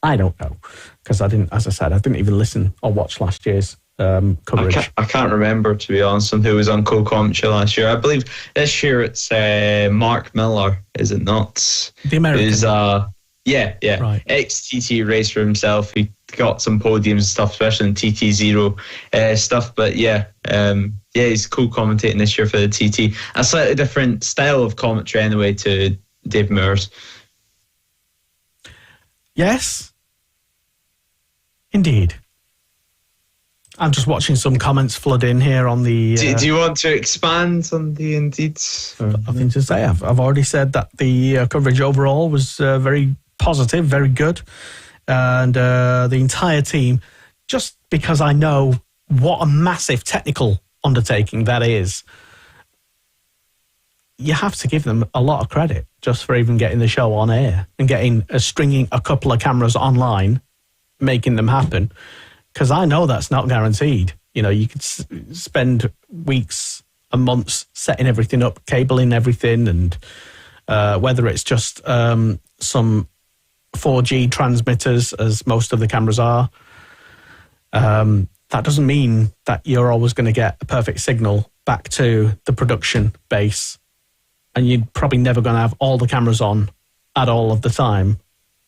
I don't know because I didn't even listen or watch last year's coverage. I can't remember, to be honest, on who was on co-commentary last year. I believe this year it's Mark Miller, is it not? The American. Who's, yeah, right. Ex-TT racer himself. He got some podiums and stuff, especially in TT0 stuff. But yeah, he's co-commentating this year for the TT. A slightly different style of commentary anyway to Dave Moore's. Yes. Indeed. I'm just watching some comments flood in here on the... Do you want to expand on the Indeed? Nothing to say. I've already said that the coverage overall was very positive, very good. And the entire team, just because I know what a massive technical undertaking that is, you have to give them a lot of credit just for even getting the show on air and stringing a couple of cameras online, making them happen. Because I know that's not guaranteed. You could spend weeks and months setting everything up, cabling everything, and whether it's just some 4G transmitters, as most of the cameras are, that doesn't mean that you're always going to get a perfect signal back to the production base. And you're probably never going to have all the cameras on at all of the time.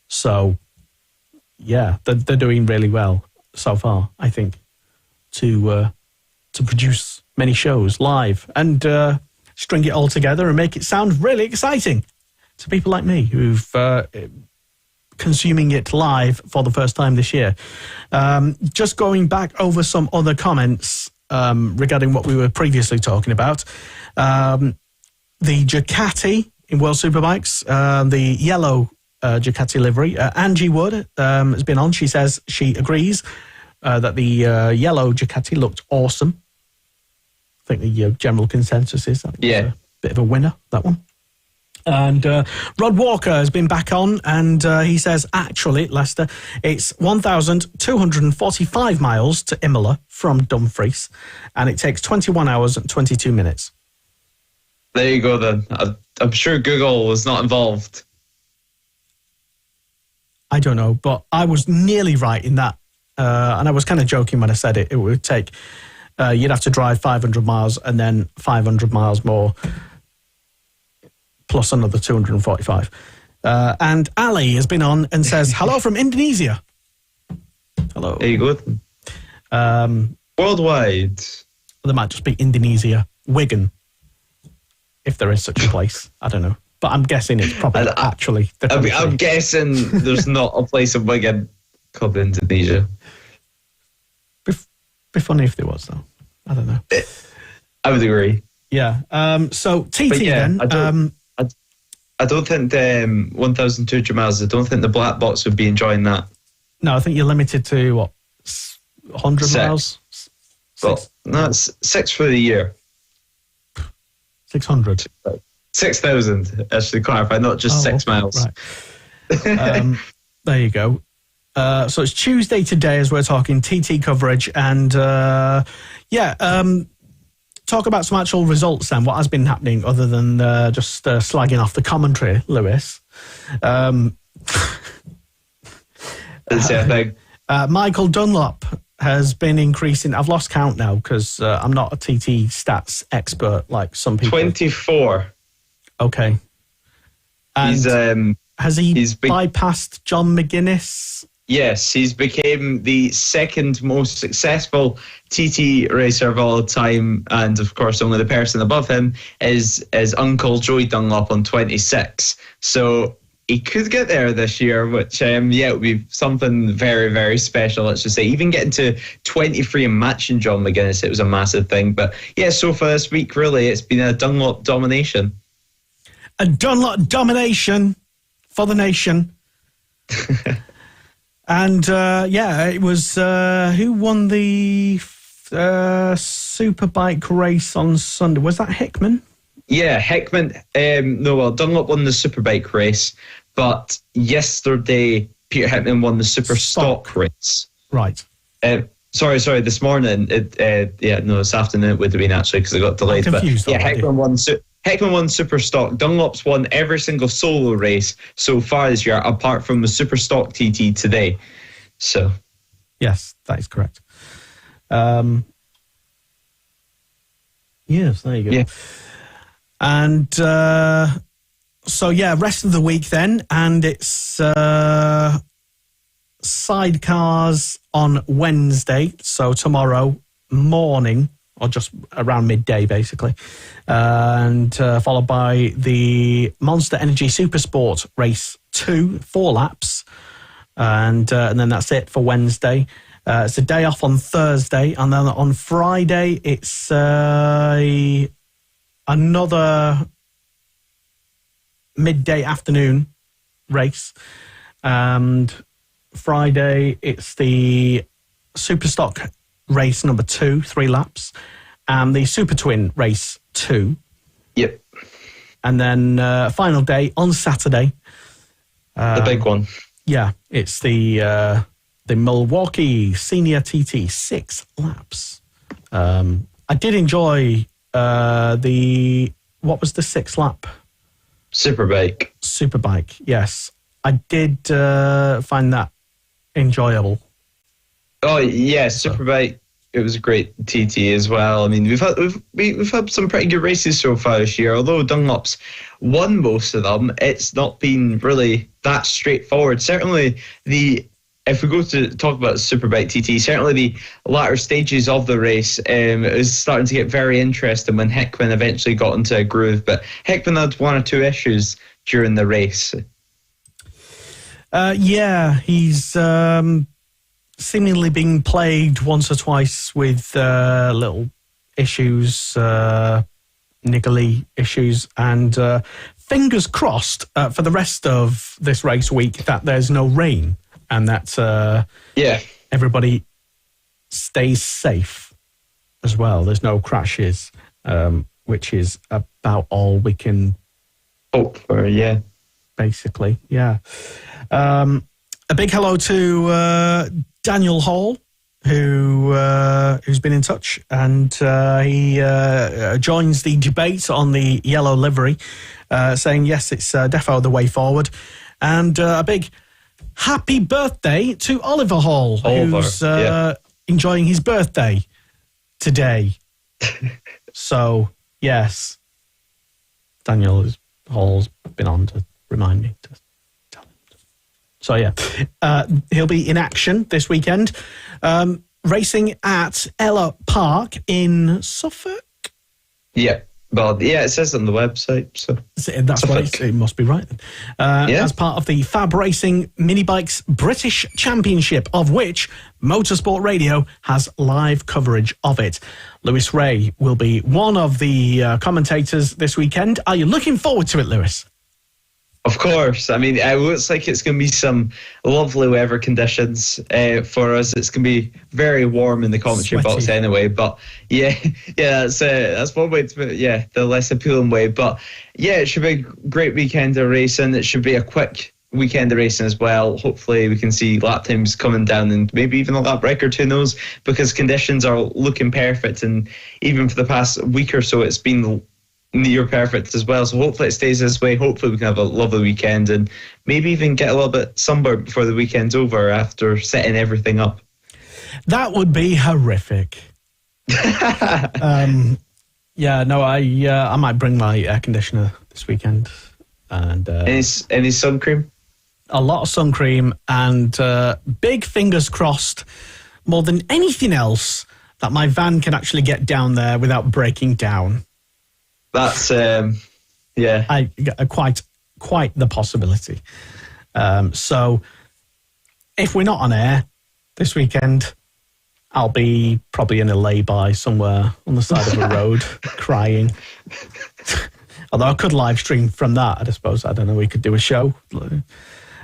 So, yeah, they're doing really well so far, I think, to produce many shows live and string it all together and make it sound really exciting to people like me who've consuming it live for the first time this year. Just going back over some other comments regarding what we were previously talking about. The Ducati in World Superbikes, the yellow Ducati livery. Angie Wood has been on. She says she agrees that the yellow Ducati looked awesome. I think the general consensus is that was a bit of a winner, that one. And Rod Walker has been back on, and he says, actually, Lester, it's 1,245 miles to Imola from Dumfries, and it takes 21 hours and 22 minutes. There you go, then. I'm sure Google was not involved. I don't know, but I was nearly right in that. And I was kind of joking when I said it. It would take, you'd have to drive 500 miles and then 500 miles more, plus another 245. And Ali has been on and says, hello from Indonesia. Hello. There you go. Worldwide. There might just be Indonesia, Wigan, if there is such a place. I don't know. But I'm guessing it's probably actually the country. I'm guessing there's not a place in Wigan called Indonesia. Be funny if there was, though. I don't know. I would agree. Yeah. So TT then. I don't think 1,200 miles. I don't think the black box would be enjoying that. No, I think you're limited to what, 100 miles. Well, no, it's 6 for the year. 600. 6,000. Actually, clarify, not just 6 miles. Right. There you go. So it's Tuesday today as we're talking TT coverage. And talk about some actual results then. What has been happening other than just slagging off the commentary, Lewis? Michael Dunlop has been increasing. I've lost count now because I'm not a TT stats expert like some people. 24. Okay. And has he bypassed John McGuinness? Yes, he's became the second most successful TT racer of all time, and of course only the person above him is Uncle Joey Dunlop on 26. So he could get there this year, which it would be something very, very special, let's just say. Even getting to 23 and matching John McGuinness, it was a massive thing. But yeah, so far this week, really, it's been a Dunlop domination. A Dunlop domination for the nation. And it was who won the Superbike race on Sunday? Was that Hickman? Yeah, Hickman. Dunlop won the Superbike race, but yesterday Peter Hickman won the Super Stock race. Right. Sorry. This morning, this afternoon it would have been actually because it got delayed. But yeah, Hickman won Super Stock. Dunlop's won every single solo race so far this year, apart from the Super Stock TT today. So, yes, that is correct. Yes, there you go. Yeah. And rest of the week then, and it's sidecars on Wednesday, so tomorrow morning, or just around midday, basically, and followed by the Monster Energy Supersport Race 2, 4 laps, and then that's it for Wednesday. It's a day off on Thursday, and then on Friday it's another midday afternoon race, and Friday it's the Superstock race number 2, 3 laps, and the Super Twin race 2. Yep. And then final day on Saturday. The big one. Yeah, it's the Milwaukee Senior TT, 6 laps. I did enjoy what was the 6 lap? Superbike, yes. I did find that enjoyable. Oh yeah, Superbike. It was a great TT as well. I mean, we've had some pretty good races so far this year. Although Dunlop's won most of them, it's not been really that straightforward. Certainly, if we go to talk about Superbike TT, certainly the latter stages of the race is starting to get very interesting when Hickman eventually got into a groove. But Hickman had 1 or 2 issues during the race. He's seemingly being plagued once or twice with little issues, niggly issues, and fingers crossed for the rest of this race week that there's no rain and that everybody stays safe as well. There's no crashes, which is about all we can hope for, basically, a big hello to Daniel Hall, who's been in touch, and he joins the debate on the yellow livery, saying yes, it's defo the way forward, and a big happy birthday to Oliver Hall, who's enjoying his birthday today. So yes, Daniel Hall's been on to remind me to. So he'll be in action this weekend, racing at Ella Park in Suffolk. Yeah, well, it says on the website. So that's Suffolk. It must be right then. As part of the Fab Racing Mini Bikes British Championship, of which Motorsport Radio has live coverage of it. Lewis Ray will be one of the commentators this weekend. Are you looking forward to it, Lewis? Of course. I mean, it looks like it's going to be some lovely weather conditions for us. It's going to be very warm in the commentary box anyway. But that's one way to put it, the less appealing way. But it should be a great weekend of racing. It should be a quick weekend of racing as well. Hopefully we can see lap times coming down and maybe even a lap record, who knows, because conditions are looking perfect, and even for the past week or so it's been near perfect as well. So hopefully it stays this way. Hopefully we can have a lovely weekend and maybe even get a little bit sunburned before the weekend's over after setting everything up. That would be horrific. I might bring my air conditioner this weekend. And any sun cream? A lot of sun cream and big fingers crossed, more than anything else, that my van can actually get down there without breaking down. That's quite the possibility. So if we're not on air this weekend, I'll be probably in a lay-by somewhere on the side of a road crying. Although I could live stream from that, I suppose. I don't know, we could do a show.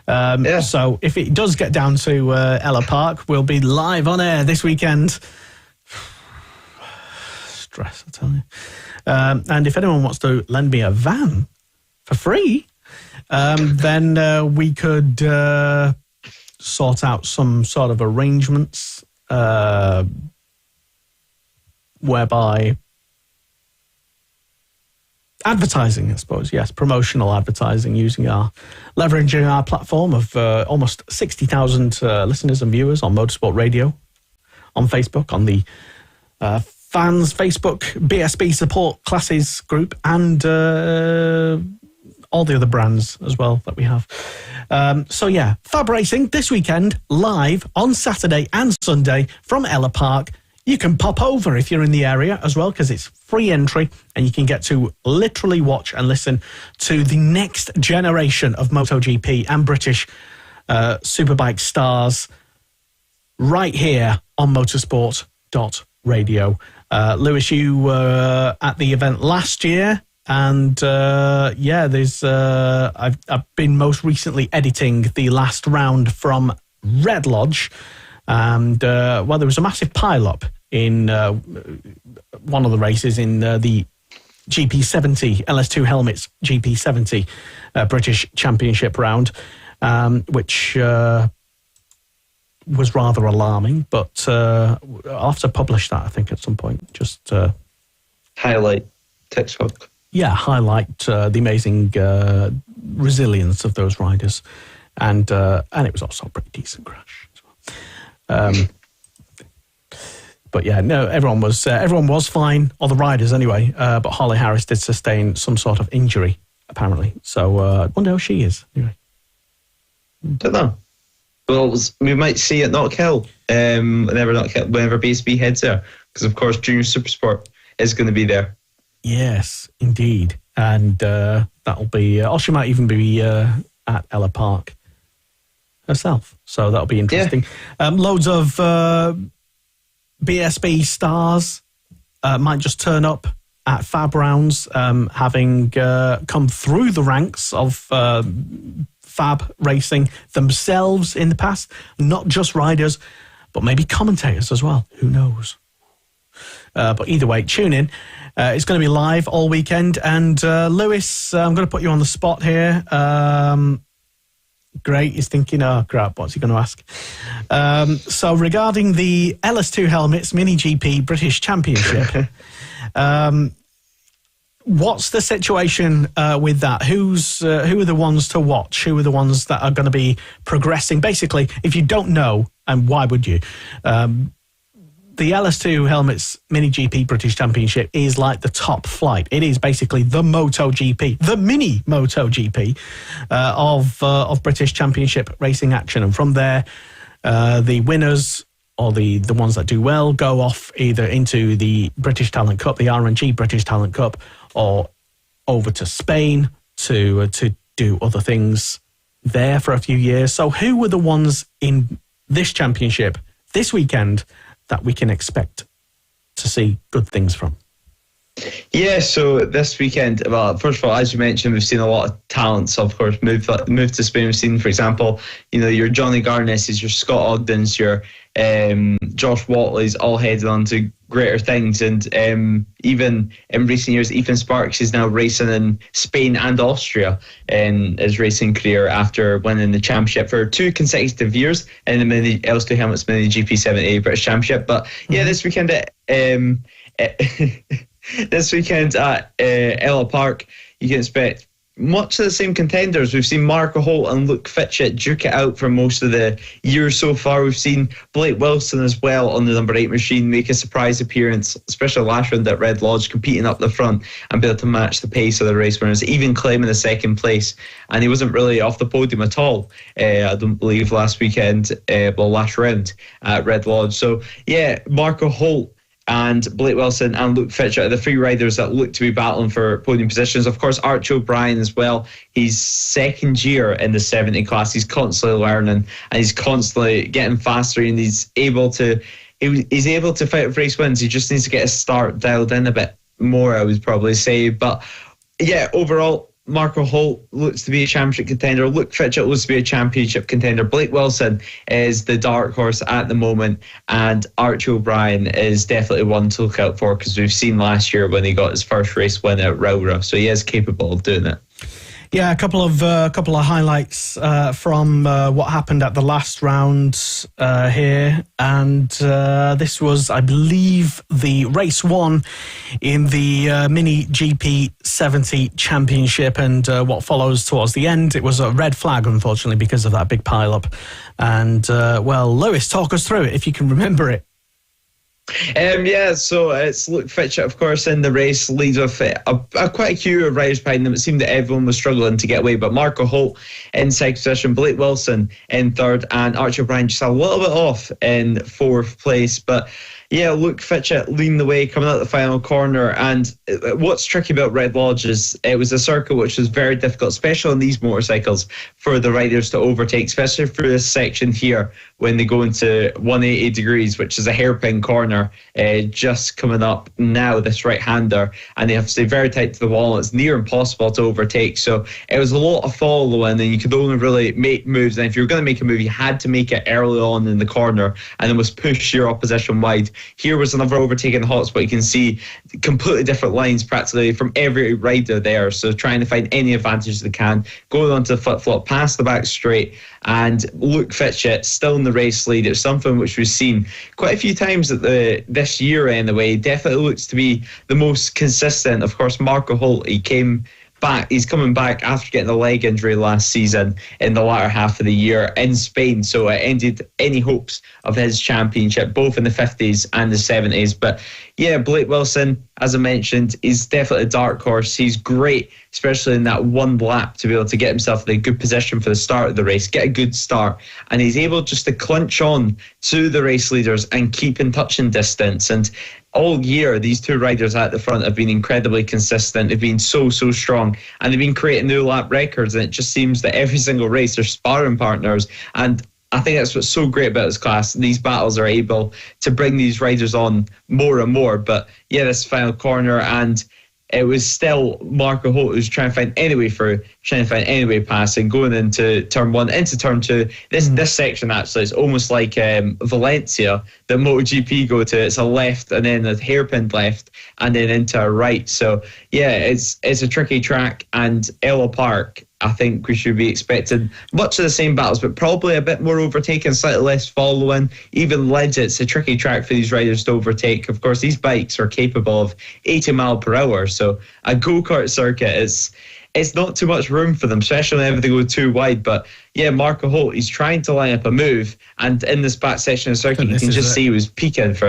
So if it does get down to Ella Park, we'll be live on air this weekend. Stress, I tell you. And if anyone wants to lend me a van for free, then we could sort out some sort of arrangements whereby advertising, I suppose, yes, promotional advertising, leveraging our platform of almost 60,000 listeners and viewers on Motorsport Radio, on Facebook, on the fans Facebook BSB support classes group, and all the other brands as well that we have. Fab Racing this weekend, live on Saturday and Sunday from Ella Park. You can pop over if you're in the area as well, because it's free entry and you can get to literally watch and listen to the next generation of MotoGP and British Superbike stars right here on motorsport.radio. Lewis, you were at the event last year, and I've been most recently editing the last round from Red Lodge. And there was a massive pile-up in one of the races in the GP70, LS2 Helmets GP70 British Championship round, which was rather alarming. But I'll have to publish that, I think, at some point. Just highlight TikTok. Yeah, highlight the amazing resilience of those riders, and it was also a pretty decent crash as well. But yeah, no, everyone was fine, or the riders anyway. But Holly Harris did sustain some sort of injury, apparently. So I wonder how she is. Anyway, don't know. Well, we might see at Knock Hill whenever BSB heads there, because of course Junior Supersport is going to be there. Yes, indeed, and that'll be. Or she might even be at Ella Park herself, so that'll be interesting. Yeah. Loads of BSB stars might just turn up at Fab Rounds, having come through the ranks of Fab Racing themselves in the past, not just riders, but maybe commentators as well. Who knows? But either way, tune in. It's going to be live all weekend. And Lewis, I'm going to put you on the spot here. Great, he's thinking, oh crap, what's he going to ask? So regarding the LS2 Helmets Mini GP British Championship, what's the situation with that? Who are the ones to watch? Who are the ones that are going to be progressing? Basically, if you don't know, and why would you? The LS2 Helmets Mini GP British Championship is like the top flight. It is basically the MotoGP, the mini MotoGP of British Championship racing action. And from there, the winners, or the ones that do well, go off either into the British Talent Cup, the R&G British Talent Cup, or over to Spain to do other things there for a few years. So who were the ones in this championship this weekend that we can expect to see good things from? Yeah, so this weekend, well, first of all, as you mentioned, we've seen a lot of talents, of course, move to Spain. We've seen, for example, your Johnny Garnesses, your Scott Ogdens, your Josh Watley's all headed on to greater things. And even in recent years, Ethan Sparks is now racing in Spain and Austria in his racing career after winning the championship for 2 consecutive years in the L2 Helmets Mini GP70 British Championship. But yeah, this weekend this weekend at Ella Park, you can expect much of the same contenders. We've seen Marco Holt and Luke Fitchett duke it out for most of the year so far. We've seen Blake Wilson as well on the number 8 machine make a surprise appearance, especially last round at Red Lodge, competing up the front and be able to match the pace of the race winners, even claiming the second place. And he wasn't really off the podium at all, I don't believe, last round at Red Lodge. So yeah, Marco Holt and Blake Wilson and Luke Fitchett are the 3 riders that look to be battling for podium positions. Of course, Archie O'Brien as well. He's second year in the 70 class. He's constantly learning and he's constantly getting faster, and he's able to fight for race wins. He just needs to get his start dialed in a bit more, I would probably say. But yeah, overall, Marco Holt looks to be a championship contender. Luke Fitchett looks to be a championship contender. Blake Wilson is the dark horse at the moment, and Archie O'Brien is definitely one to look out for, because we've seen last year when he got his first race win at Rowra, so he is capable of doing it. Yeah, a couple of highlights from what happened at the last round here, and this was, I believe, the race 1 in the Mini GP70 Championship, and what follows towards the end. It was a red flag, unfortunately, because of that big pile-up. And well, Lewis, talk us through it if you can remember it. So it's Luke Fitchett, of course, in the race, leads with quite a queue of riders behind them. It seemed that everyone was struggling to get away, but Marco Holt in second position, Blake Wilson in third, and Archie O'Brien just a little bit off in 4th place. But yeah, Luke Fitchett leading the way coming out the final corner. And what's tricky about Red Lodge is it was a circuit which was very difficult, especially on these motorcycles, for the riders to overtake, especially through this section here when they go into 180 degrees, which is a hairpin corner just coming up now, this right-hander, and they have to stay very tight to the wall. It's near impossible to overtake. So it was a lot of following, and you could only really make moves. And if you were going to make a move, you had to make it early on in the corner and then was push your opposition wide. Here was another overtaking hotspot. You can see completely different lines practically from every rider there. So trying to find any advantage they can, going onto the flip-flop, past the back straight, and Luke Fitchett still in the race lead. It's something which we've seen quite a few times at this year anyway. Definitely looks to be the most consistent. Of course, Marco Holt, he's coming back after getting a leg injury last season in the latter half of the year in Spain, so it ended any hopes of his championship, both in the 50s and the 70s. But yeah, Blake Wilson, as I mentioned, is definitely a dark horse. He's great, especially in that one lap, to be able to get himself in a good position for the start of the race, get a good start, and he's able just to clinch on to the race leaders and keep in touching distance. And all year, these 2 riders at the front have been incredibly consistent. They've been so strong, and they've been creating new lap records. And it just seems that every single race, they're sparring partners. And I think that's what's so great about this class. These battles are able to bring these riders on more and more. But yeah, this final corner, and it was still Marco Holt who's trying to find any way through, trying to find any way passing, going into turn 1, into turn 2. This section actually is almost like Valencia that MotoGP go to. It's a left and then a hairpin left and then into a right. So yeah, it's a tricky track, and Ella Park, I think we should be expecting much of the same battles, but probably a bit more overtaking, slightly less following. Even Lids, it's a tricky track for these riders to overtake. Of course, these bikes are capable of 80 mile per hour, so a go-kart circuit it's not too much room for them, especially whenever they go too wide. But yeah, Marco Holt, he's trying to line up a move, and in this back section of the circuit, you can just see he was peeking for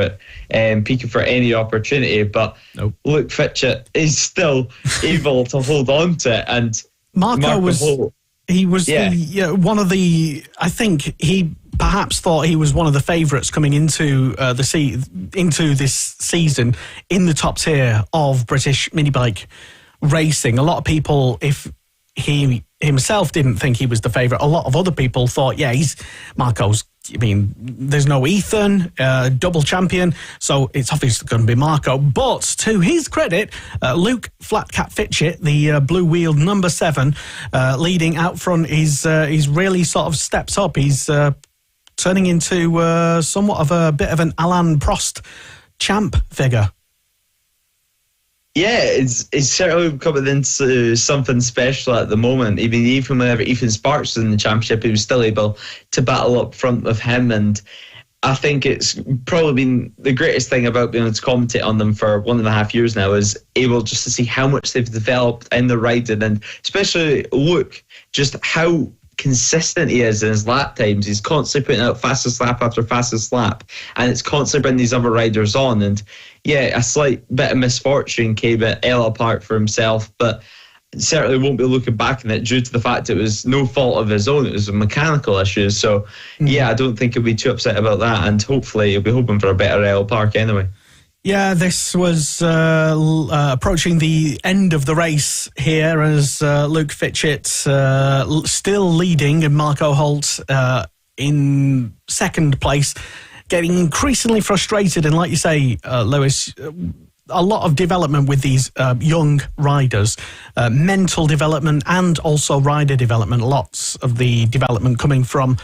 it, peeking for any opportunity. But nope. Luke Fitchett is still able to hold on to it, and Marco was Holt, he was one of the, I think he perhaps thought he was one of the favourites coming into into this season in the top tier of British minibike racing. A lot of people, if he himself didn't think he was the favourite, a lot of other people thought, Marco's I mean, there's no Ethan, double champion, so it's obviously going to be Marco. But to his credit, Luke Flatcat Fitchett, the blue-wheeled number 7, leading out front, he's really sort of stepped up. He's turning into somewhat of a bit of an Alain Prost champ figure. Yeah, it's certainly coming into something special at the moment. Even whenever Ethan Sparks was in the championship, he was still able to battle up front with him. And I think it's probably been the greatest thing about being able to commentate on them for 1.5 years now, is able just to see how much they've developed in the riding, and especially Luke, just how consistent he is in his lap times. He's constantly putting out fastest lap after fastest lap, and it's constantly bringing these other riders on. And yeah, a slight bit of misfortune came at Ella Park for himself, but certainly won't be looking back on it due to the fact it was no fault of his own. It was a mechanical issue. So yeah, I don't think he'll be too upset about that, and hopefully he'll be hoping for a better Ella Park anyway. Yeah, this was approaching the end of the race here as Luke Fitchett still leading and Marco Holt in second place, getting increasingly frustrated. And like you say, Lewis, a lot of development with these young riders, mental development and also rider development. Lots of the development coming from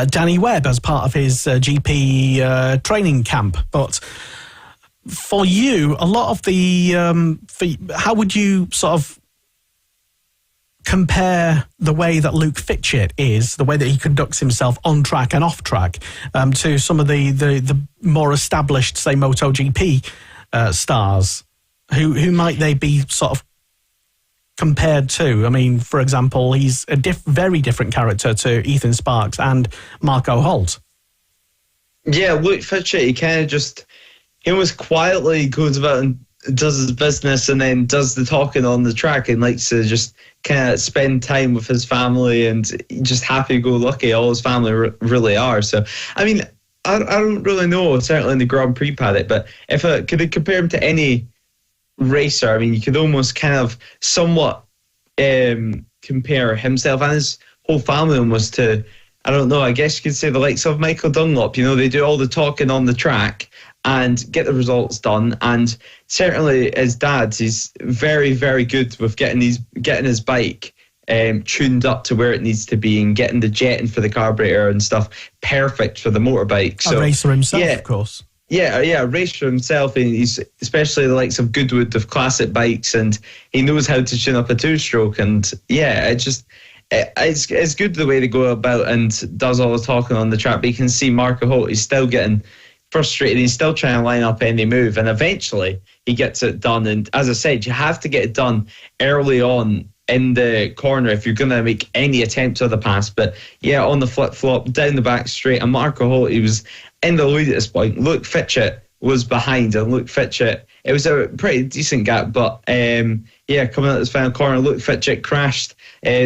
Danny Webb as part of his GP training camp. But for you, a lot of the... how would you sort of compare the way that Luke Fitchett is, the way that he conducts himself on track and off track, to some of the more established, say, MotoGP stars? Who might they be sort of compared to? I mean, for example, he's a very different character to Ethan Sparks and Marco Holt. Yeah, Luke Fitchett, he almost quietly goes about and does his business and then does the talking on the track, and likes to just kind of spend time with his family and just happy-go-lucky. All his family really are. So, I mean, I don't really know, certainly in the Grand Prix paddock, but if could I compare him to any racer? I mean, you could almost kind of somewhat compare himself and his whole family almost to, I don't know, I guess you could say the likes of Michael Dunlop. You know, they do all the talking on the track and get the results done. And certainly his dad, he's very, very good with getting his bike tuned up to where it needs to be and getting the jetting for the carburetor and stuff perfect for the motorbike. So, a racer himself, of course. Yeah, a racer himself, and he's especially the likes of Goodwood of classic bikes, and he knows how to tune up a two-stroke. And yeah, it's good the way they go about and does all the talking on the track. But you can see Marco Holt, he's still getting frustrated. He's still trying to line up any move, and eventually he gets it done. And as I said, you have to get it done early on in the corner if you're going to make any attempt at the pass. But yeah, on the flip-flop, down the back straight, and Marco Holt, he was in the lead at this point. Luke Fitchett was behind, and Luke Fitchett, it was a pretty decent gap, but coming out this final corner, Luke Fitchett crashed.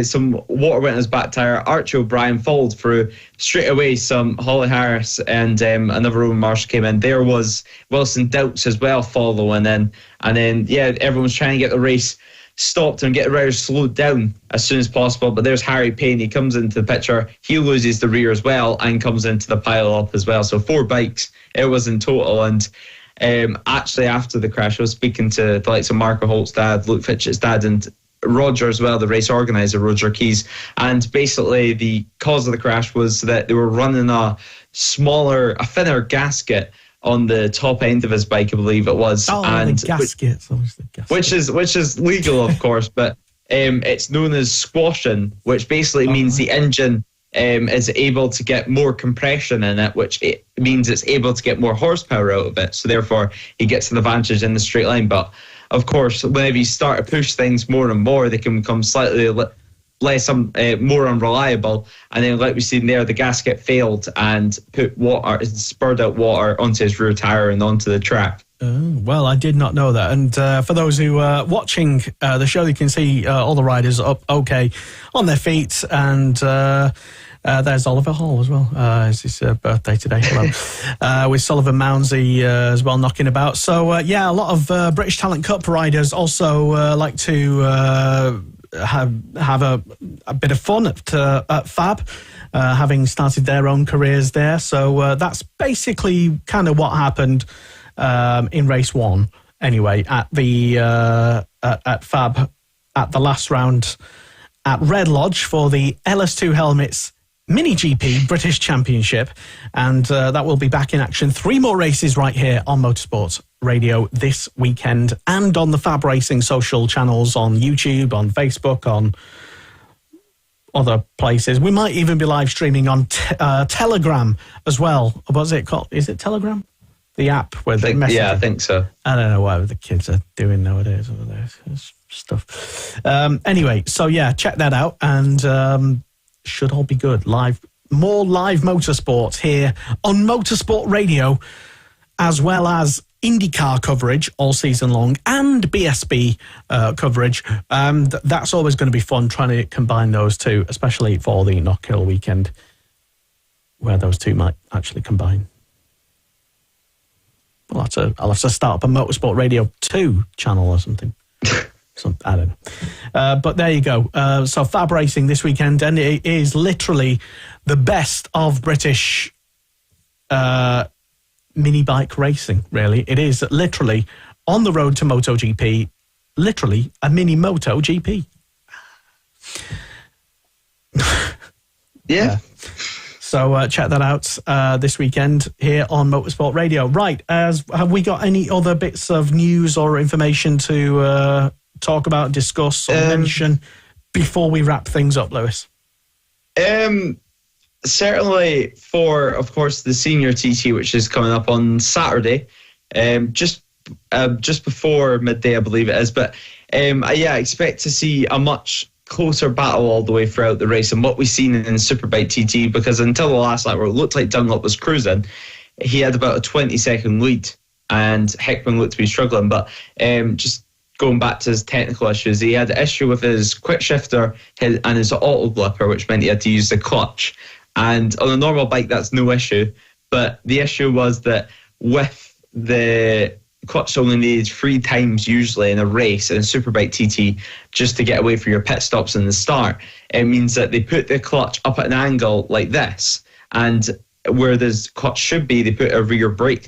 Some water went in his back tyre. Archie O'Brien followed through straight away. Some Holly Harris and another Roman Marshall came in. There was Wilson Doubts as well following in, and then everyone was trying to get the race stopped and get the riders slowed down as soon as possible. But there's Harry Payne. He comes into the picture. He loses the rear as well and comes into the pile up as well. So 4 bikes it was in total. And actually after the crash, I was speaking to the likes of Marco Holt's dad, Luke Fitchett's dad, and Roger as well, the race organizer, Roger Keys. And basically the cause of the crash was that they were running a thinner gasket on the top end of his bike, I believe it was. And the gasket. Which is legal, of course, but it's known as squashing, which basically means the engine is able to get more compression in it, which it means it's able to get more horsepower out of it. So therefore, he gets an advantage in the straight line. But of course, whenever you start to push things more and more, they can become slightly less more unreliable. And then, like we've seen there, the gasket failed and spurred out water onto his rear tyre and onto the track. Well, I did not know that. And for those who are watching the show, you can see all the riders up okay on their feet. And there's Oliver Hall as well. It's his birthday today. With Sullivan Mounsey as well knocking about. So, a lot of British Talent Cup riders also like to have a bit of fun at Fab. having started their own careers there. So that's basically kind of what happened in race 1, anyway, at the at Fab at the last round at Red Lodge for the LS2 Helmets Mini GP British Championship, and that will be back in action. 3 more races right here on Motorsport Radio this weekend, and on the Fab Racing social channels on YouTube, on Facebook, on other places. We might even be live streaming on Telegram as well. What's it called? Is it Telegram? The app where they message. Yeah, I think so. I don't know what the kids are doing nowadays. Stuff. Anyway, so yeah, check that out, and should all be good. More live motorsport here on Motorsport Radio, as well as IndyCar coverage all season long and BSB coverage. That's always going to be fun, trying to combine those two, especially for the Knockhill weekend, where those two might actually combine. I'll have to start up a Motorsport Radio 2 channel or something. I don't know. But there you go. So Fab Racing this weekend, and it is literally the best of British mini bike racing, really. It is literally on the road to MotoGP, literally a mini MotoGP. Yeah. So check that out this weekend here on Motorsport Radio. Right, have we got any other bits of news or information to talk about, discuss, or mention before we wrap things up, Lewis? Certainly for, of course, the senior TT, which is coming up on Saturday, just before midday, I believe it is. But I expect to see a much closer battle all the way throughout the race, and what we've seen in Superbike TT, because until the last lap where it looked like Dunlop was cruising, he had about a 20-second lead, and Heckman looked to be struggling. But just going back to his technical issues, he had an issue with his quick shifter and his auto blipper, which meant he had to use the clutch. And on a normal bike, that's no issue. But the issue was that with the clutch only needed 3 times usually in a race, in a Superbike TT, just to get away from your pit stops in the start, it means that they put the clutch up at an angle like this, and where this clutch should be, they put a rear brake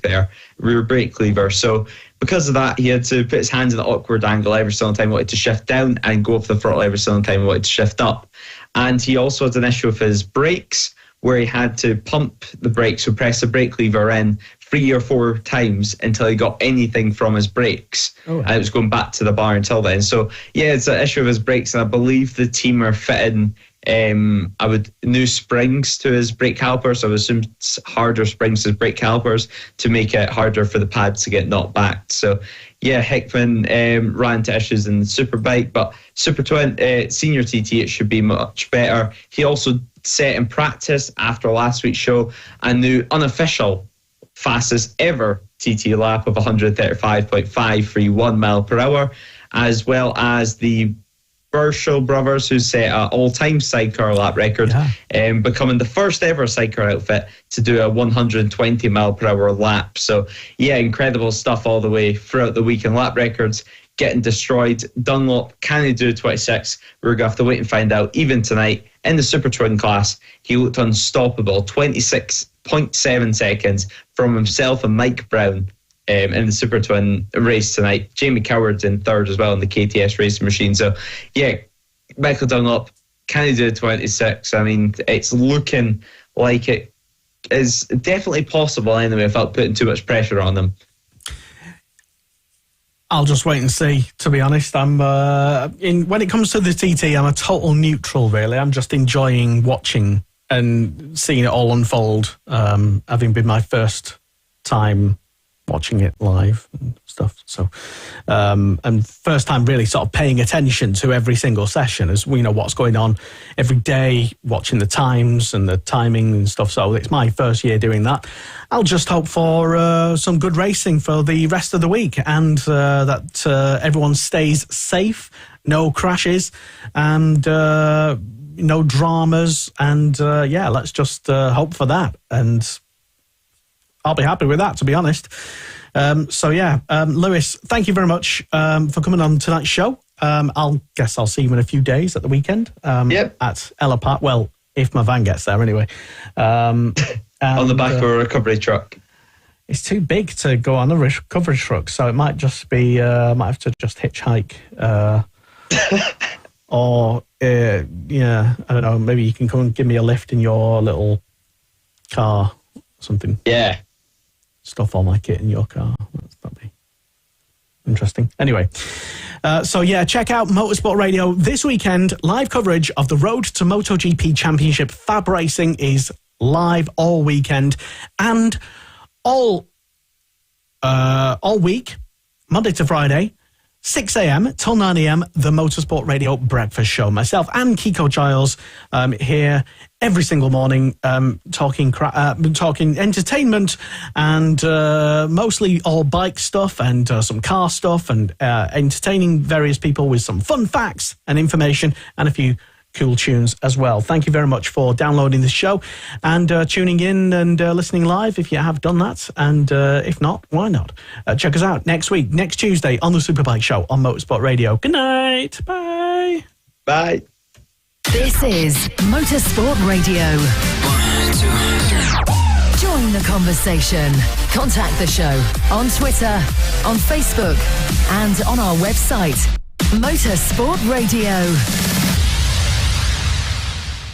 lever. So because of that, he had to put his hands in an awkward angle every single time he wanted to shift down, and go off the throttle every single time he wanted to shift up. And he also had an issue with his brakes, where he had to pump the brakes, so press the brake lever in 3 or 4 times until he got anything from his brakes. Oh. And it was going back to the bar until then. So yeah, it's an issue of his brakes, and I believe the team are fitting new springs to his brake calipers. So I would assume harder springs to his brake calipers to make it harder for the pads to get knocked back. So yeah, Hickman ran into issues in the Superbike, but Super Twin Senior TT, it should be much better. He also set in practice after last week's show a new unofficial fastest ever TT lap of 135.531 mile per hour, as well as the Burchell brothers, who set an all-time sidecar lap record, becoming the first ever sidecar outfit to do a 120 mile per hour lap. So yeah, incredible stuff all the way throughout the weekend. Lap records getting destroyed. Dunlop, can he do 26? We're going to have to wait and find out. Even tonight in the Super Twin class, he looked unstoppable. 26.7 seconds from himself and Mike Brown in the Super Twin race tonight. Jamie Coward's in third as well in the KTS racing machine. So yeah, Michael Dunlop, can he do 26? I mean, it's looking like it is definitely possible anyway, without putting too much pressure on them. I'll just wait and see, to be honest. I'm when it comes to the TT, I'm a total neutral, really. I'm just enjoying watching and seeing it all unfold, having been my first time watching it live and stuff. So, and first time really sort of paying attention to every single session, as we know what's going on every day, watching the times and the timing and stuff. So it's my first year doing that. I'll just hope for some good racing for the rest of the week, and that everyone stays safe, no crashes, and no dramas. And yeah, let's just hope for that. And I'll be happy with that, to be honest. So yeah, Lewis, thank you very much for coming on tonight's show. I'll see you in a few days at the weekend at Ella Park. Well, if my van gets there anyway. On the back of a recovery truck. It's too big to go on a recovery truck, so it might just be, might have to just hitchhike. Or, I don't know, maybe you can come and give me a lift in your little car or something. Yeah. Stuff all my kit in your car. That'd be interesting. Anyway, check out Motorsport Radio this weekend. Live coverage of the Road to MotoGP Championship. Fab Racing is live all weekend and all week, Monday to Friday, 6 a.m. till 9 a.m, the Motorsport Radio Breakfast Show. Myself and Kiko Giles here every single morning talking entertainment and mostly all bike stuff and some car stuff and entertaining various people with some fun facts and information and a few cool tunes as well. Thank you very much for downloading the show and tuning in and listening live if you have done that. And if not, why not? Check us out next week, next Tuesday on the Superbike Show on Motorsport Radio. Good night. Bye. Bye. This is Motorsport Radio. Join the conversation. Contact the show on Twitter, on Facebook, and on our website, Motorsport Radio.